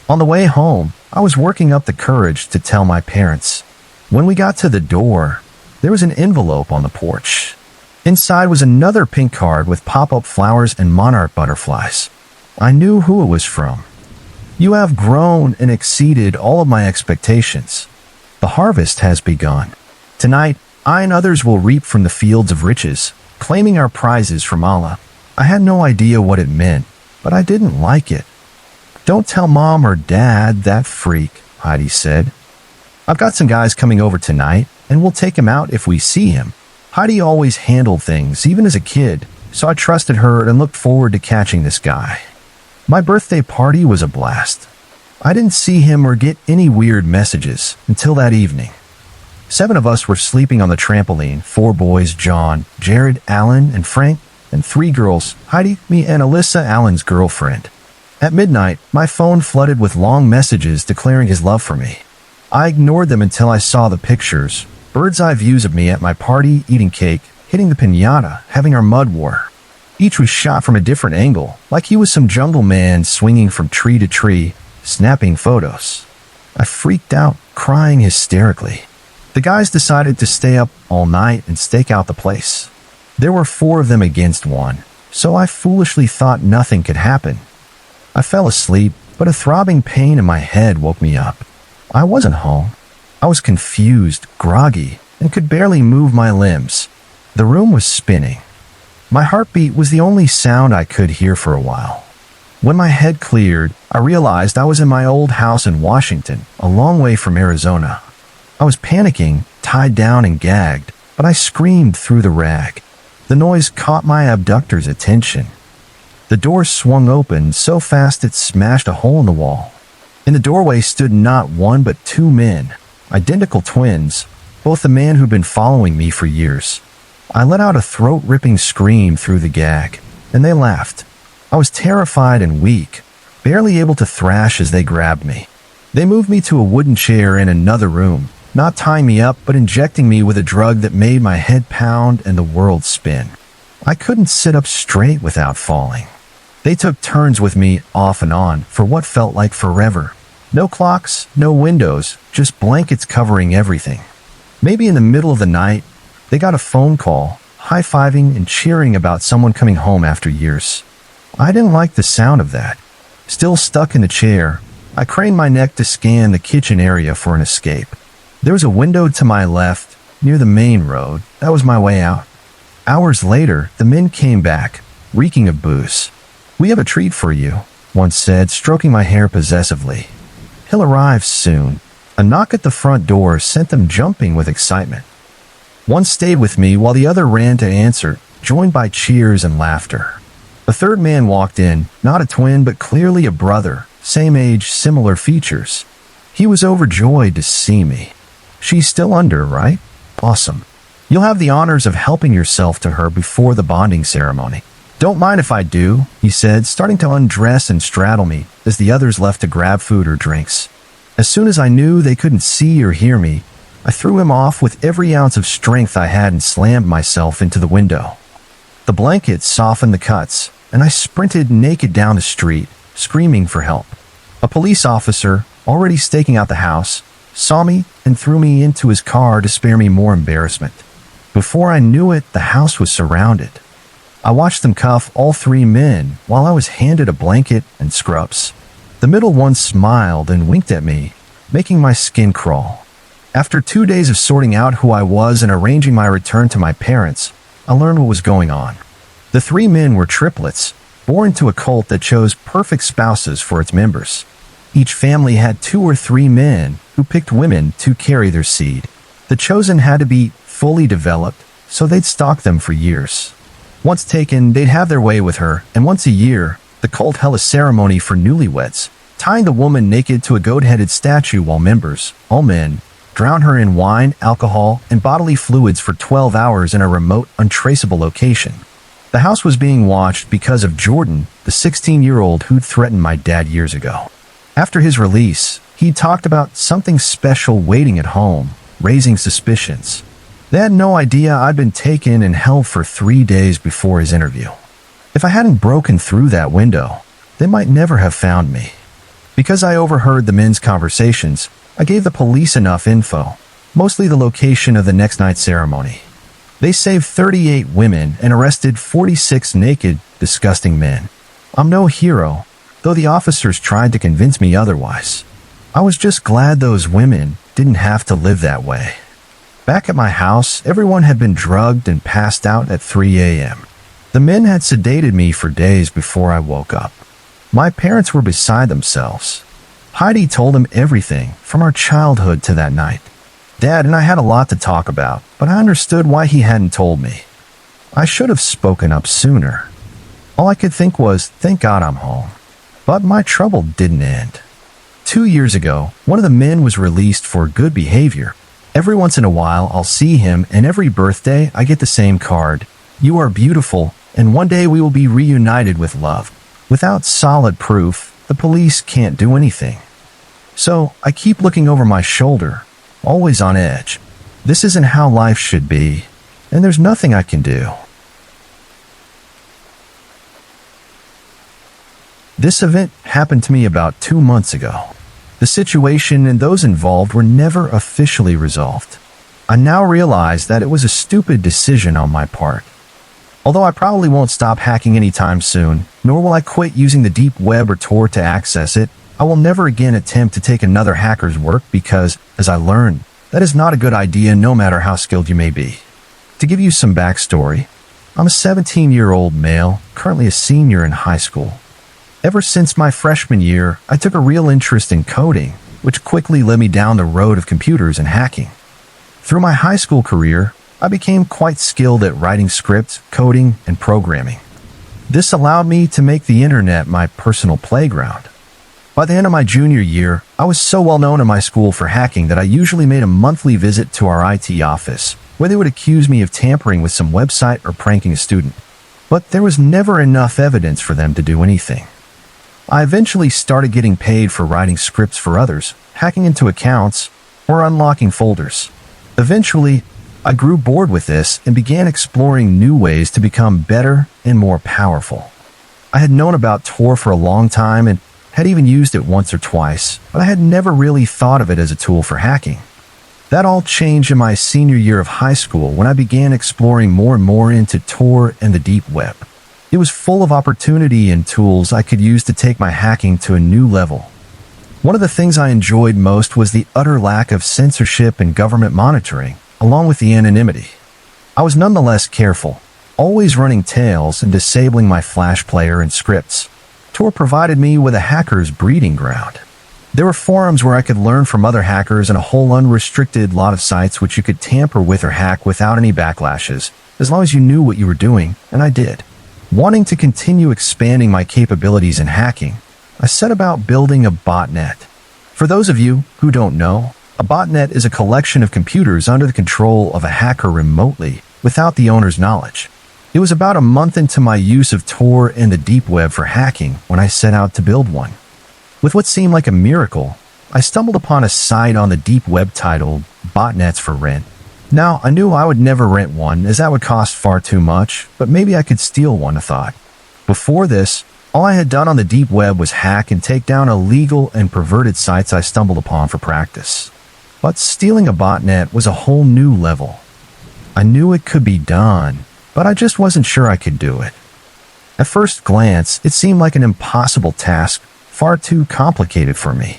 On the way home, I was working up the courage to tell my parents. When we got to the door, there was an envelope on the porch. Inside was another pink card with pop-up flowers and monarch butterflies. I knew who it was from. "You have grown and exceeded all of my expectations. The harvest has begun. Tonight, I and others will reap from the fields of riches, claiming our prizes from Allah." I had no idea what it meant, but I didn't like it. "Don't tell Mom or Dad, that freak," Heidi said. "I've got some guys coming over tonight, and we'll take him out if we see him." Heidi always handled things, even as a kid, so I trusted her and looked forward to catching this guy. My birthday party was a blast. I didn't see him or get any weird messages until that evening. 7 of us were sleeping on the trampoline, 4 boys, John, Jared, Alan, and Frank, and 3 girls, Heidi, me, and Alyssa, Alan's girlfriend. At midnight, my phone flooded with long messages declaring his love for me. I ignored them until I saw the pictures, bird's-eye views of me at my party, eating cake, hitting the piñata, having our mud war. Each was shot from a different angle, like he was some jungle man swinging from tree to tree, snapping photos. I freaked out, crying hysterically. The guys decided to stay up all night and stake out the place. There were 4 of them against 1, so I foolishly thought nothing could happen. I fell asleep, but a throbbing pain in my head woke me up. I wasn't home. I was confused, groggy, and could barely move my limbs. The room was spinning. My heartbeat was the only sound I could hear for a while. When my head cleared, I realized I was in my old house in Washington, a long way from Arizona. I was panicking, tied down and gagged, but I screamed through the rag. The noise caught my abductor's attention. The door swung open so fast it smashed a hole in the wall. In the doorway stood not one but two men, identical twins, both the man who'd been following me for years. I let out a throat-ripping scream through the gag, and they laughed. I was terrified and weak, barely able to thrash as they grabbed me. They moved me to a wooden chair in another room, not tying me up but injecting me with a drug that made my head pound and the world spin. I couldn't sit up straight without falling. They took turns with me off and on for what felt like forever. No clocks, no windows, just blankets covering everything. Maybe in the middle of the night, they got a phone call, high-fiving and cheering about someone coming home after years. I didn't like the sound of that. Still stuck in the chair, I craned my neck to scan the kitchen area for an escape. There was a window to my left, near the main road. That was my way out. Hours later, the men came back, reeking of booze. "We have a treat for you," one said, stroking my hair possessively. "He'll arrive soon." A knock at the front door sent them jumping with excitement. One stayed with me while the other ran to answer, joined by cheers and laughter. A third man walked in, not a twin but clearly a brother, same age, similar features. He was overjoyed to see me. "She's still under, right? Awesome. You'll have the honors of helping yourself to her before the bonding ceremony." "Don't mind if I do," he said, starting to undress and straddle me as the others left to grab food or drinks. As soon as I knew they couldn't see or hear me, I threw him off with every ounce of strength I had and slammed myself into the window. The blanket softened the cuts, and I sprinted naked down the street, screaming for help. A police officer, already staking out the house, saw me and threw me into his car to spare me more embarrassment. Before I knew it, the house was surrounded. I watched them cuff all three men while I was handed a blanket and scrubs. The middle one smiled and winked at me, making my skin crawl. After 2 days of sorting out who I was and arranging my return to my parents, I learned what was going on. The three men were triplets, born to a cult that chose perfect spouses for its members. Each family had 2 or 3 men who picked women to carry their seed. The chosen had to be fully developed, so they'd stalk them for years. Once taken, they'd have their way with her, and once a year, the cult held a ceremony for newlyweds, tying the woman naked to a goat-headed statue while members, all men, drown her in wine, alcohol, and bodily fluids for 12 hours in a remote, untraceable location. The house was being watched because of Jordan, the 16-year-old who'd threatened my dad years ago. After his release, he talked about something special waiting at home, raising suspicions. They had no idea I'd been taken and held for 3 days before his interview. If I hadn't broken through that window, they might never have found me. Because I overheard the men's conversations, I gave the police enough info, mostly the location of the next night's ceremony. They saved 38 women and arrested 46 naked, disgusting men. I'm no hero, though the officers tried to convince me otherwise. I was just glad those women didn't have to live that way. Back at my house, everyone had been drugged and passed out at 3 a.m. The men had sedated me for days before I woke up. My parents were beside themselves. Heidi told him everything from our childhood to that night. Dad and I had a lot to talk about, but I understood why he hadn't told me. I should have spoken up sooner. All I could think was, thank God I'm home. But my trouble didn't end. 2 years ago, one of the men was released for good behavior. Every once in a while, I'll see him, and every birthday, I get the same card. You are beautiful, and one day we will be reunited with love. Without solid proof, the police can't do anything. So, I keep looking over my shoulder, always on edge. This isn't how life should be, and there's nothing I can do. This event happened to me about 2 months ago. The situation and those involved were never officially resolved. I now realize that it was a stupid decision on my part. Although I probably won't stop hacking anytime soon, nor will I quit using the deep web or Tor to access it, I will never again attempt to take another hacker's work because, as I learned, that is not a good idea no matter how skilled you may be. To give you some backstory, I'm a 17-year-old male, currently a senior in high school. Ever since my freshman year, I took a real interest in coding, which quickly led me down the road of computers and hacking. Through my high school career, I became quite skilled at writing scripts, coding, and programming. This allowed me to make the internet my personal playground. By the end of my junior year, I was so well known in my school for hacking that I usually made a monthly visit to our IT office, where they would accuse me of tampering with some website or pranking a student. But there was never enough evidence for them to do anything. I eventually started getting paid for writing scripts for others, hacking into accounts, or unlocking folders. Eventually, I grew bored with this and began exploring new ways to become better and more powerful. I had known about Tor for a long time and had even used it once or twice, but I had never really thought of it as a tool for hacking. That all changed in my senior year of high school when I began exploring more and more into Tor and the deep web. It was full of opportunity and tools I could use to take my hacking to a new level. One of the things I enjoyed most was the utter lack of censorship and government monitoring, along with the anonymity. I was nonetheless careful, always running tails and disabling my Flash player and scripts. Tor provided me with a hacker's breeding ground. There were forums where I could learn from other hackers and a whole unrestricted lot of sites which you could tamper with or hack without any backlashes, as long as you knew what you were doing, and I did. Wanting to continue expanding my capabilities in hacking, I set about building a botnet. For those of you who don't know, a botnet is a collection of computers under the control of a hacker remotely, without the owner's knowledge. It was about a month into my use of Tor and the deep web for hacking when I set out to build one. With what seemed like a miracle, I stumbled upon a site on the deep web titled Botnets for Rent. Now, I knew I would never rent one as that would cost far too much, but maybe I could steal one, I thought. Before this, all I had done on the deep web was hack and take down illegal and perverted sites I stumbled upon for practice. But stealing a botnet was a whole new level. I knew it could be done, but I just wasn't sure I could do it. At first glance, it seemed like an impossible task, far too complicated for me.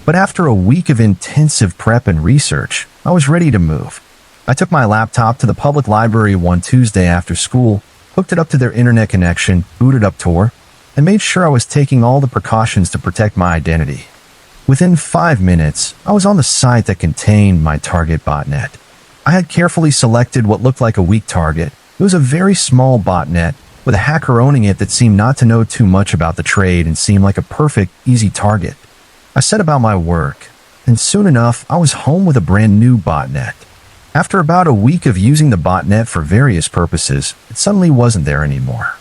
But after a week of intensive prep and research, I was ready to move. I took my laptop to the public library one Tuesday after school, hooked it up to their internet connection, booted up Tor, and made sure I was taking all the precautions to protect my identity. Within 5 minutes, I was on the site that contained my target botnet. I had carefully selected what looked like a weak target. It was a very small botnet, with a hacker owning it that seemed not to know too much about the trade and seemed like a perfect, easy target. I set about my work, and soon enough, I was home with a brand new botnet. After about a week of using the botnet for various purposes, it suddenly wasn't there anymore.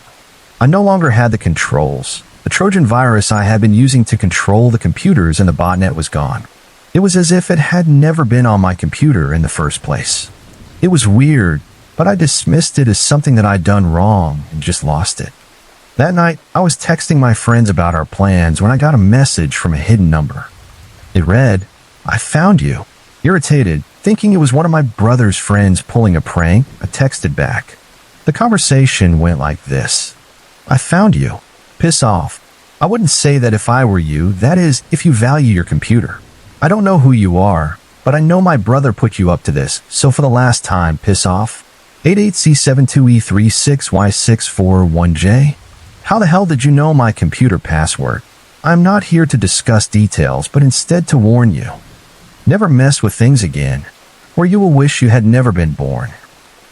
I no longer had the controls. The Trojan virus I had been using to control the computers and the botnet was gone. It was as if it had never been on my computer in the first place. It was weird, but I dismissed it as something that I'd done wrong and just lost it. That night, I was texting my friends about our plans when I got a message from a hidden number. It read, "I found you." Irritated, thinking it was one of my brother's friends pulling a prank, I texted back. The conversation went like this. "I found you. Piss off. I wouldn't say that if I were you, that is, if you value your computer. I don't know who you are, but I know my brother put you up to this, so for the last time, piss off. 88C72E36Y641J. How the hell did you know my computer password? I'm not here to discuss details, but instead to warn you. Never mess with things again, or you will wish you had never been born.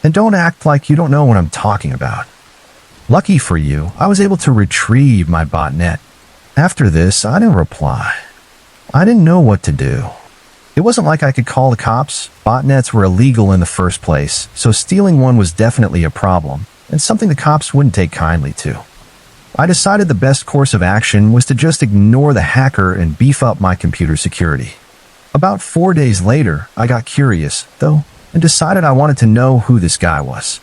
And don't act like you don't know what I'm talking about." Lucky for you, I was able to retrieve my botnet. After this, I didn't reply. I didn't know what to do. It wasn't like I could call the cops. Botnets were illegal in the first place, so stealing one was definitely a problem, and something the cops wouldn't take kindly to. I decided the best course of action was to just ignore the hacker and beef up my computer security. About 4 days later, I got curious, though, and decided I wanted to know who this guy was.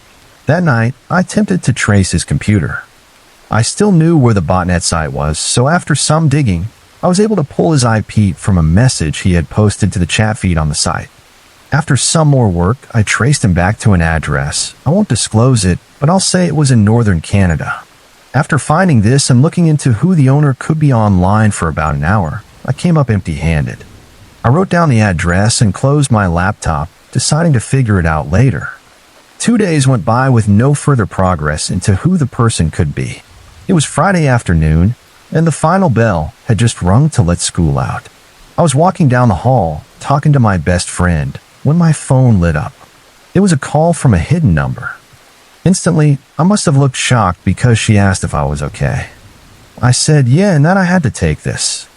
That night, I attempted to trace his computer. I still knew where the botnet site was, so after some digging, I was able to pull his IP from a message he had posted to the chat feed on the site. After some more work, I traced him back to an address. I won't disclose it, but I'll say it was in northern Canada. After finding this and looking into who the owner could be online for about an hour, I came up empty-handed. I wrote down the address and closed my laptop, deciding to figure it out later. 2 days went by with no further progress into who the person could be. It was Friday afternoon, and the final bell had just rung to let school out. I was walking down the hall, talking to my best friend, when my phone lit up. It was a call from a hidden number. Instantly, I must have looked shocked because she asked if I was okay. I said, yeah, and then I had to take this.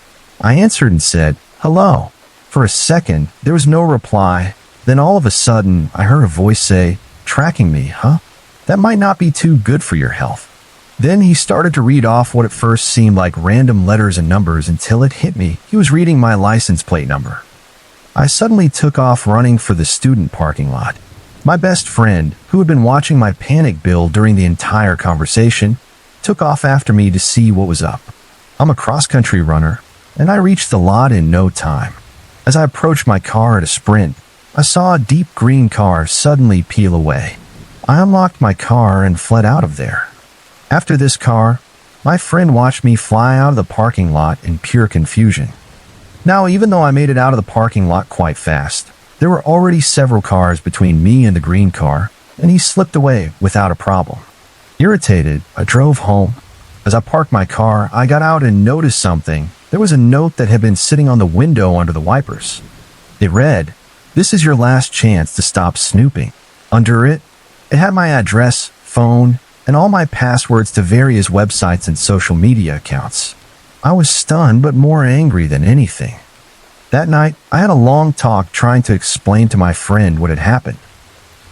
I answered and said, hello. For a second, there was no reply. Then all of a sudden, I heard a voice say, tracking me, huh? That might not be too good for your health. Then he started to read off what at first seemed like random letters and numbers until it hit me. He was reading my license plate number. I suddenly took off running for the student parking lot. My best friend, who had been watching my panic build during the entire conversation, took off after me to see what was up. I'm a cross-country runner, and I reached the lot in no time. As I approached my car at a sprint, I saw a deep green car suddenly peel away. I unlocked my car and fled out of there. After this car, my friend watched me fly out of the parking lot in pure confusion. Now, even though I made it out of the parking lot quite fast, there were already several cars between me and the green car, and he slipped away without a problem. Irritated, I drove home. As I parked my car, I got out and noticed something. There was a note that had been sitting on the window under the wipers. It read, "This is your last chance to stop snooping." Under it, it had my address, phone, and all my passwords to various websites and social media accounts. I was stunned but more angry than anything. That night, I had a long talk trying to explain to my friend what had happened.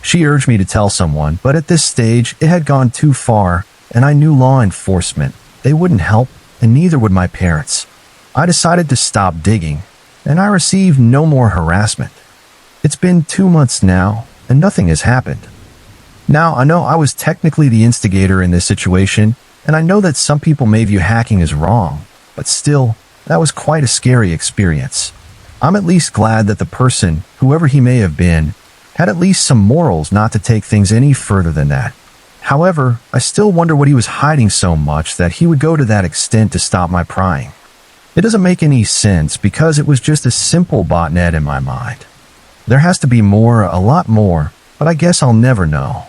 She urged me to tell someone, but at this stage, it had gone too far, and I knew law enforcement. They wouldn't help, and neither would my parents. I decided to stop digging, and I received no more harassment. It's been 2 months now, and nothing has happened. Now, I know I was technically the instigator in this situation, and I know that some people may view hacking as wrong, but still, that was quite a scary experience. I'm at least glad that the person, whoever he may have been, had at least some morals not to take things any further than that. However, I still wonder what he was hiding so much that he would go to that extent to stop my prying. It doesn't make any sense because it was just a simple botnet in my mind. There has to be more, a lot more, but I guess I'll never know.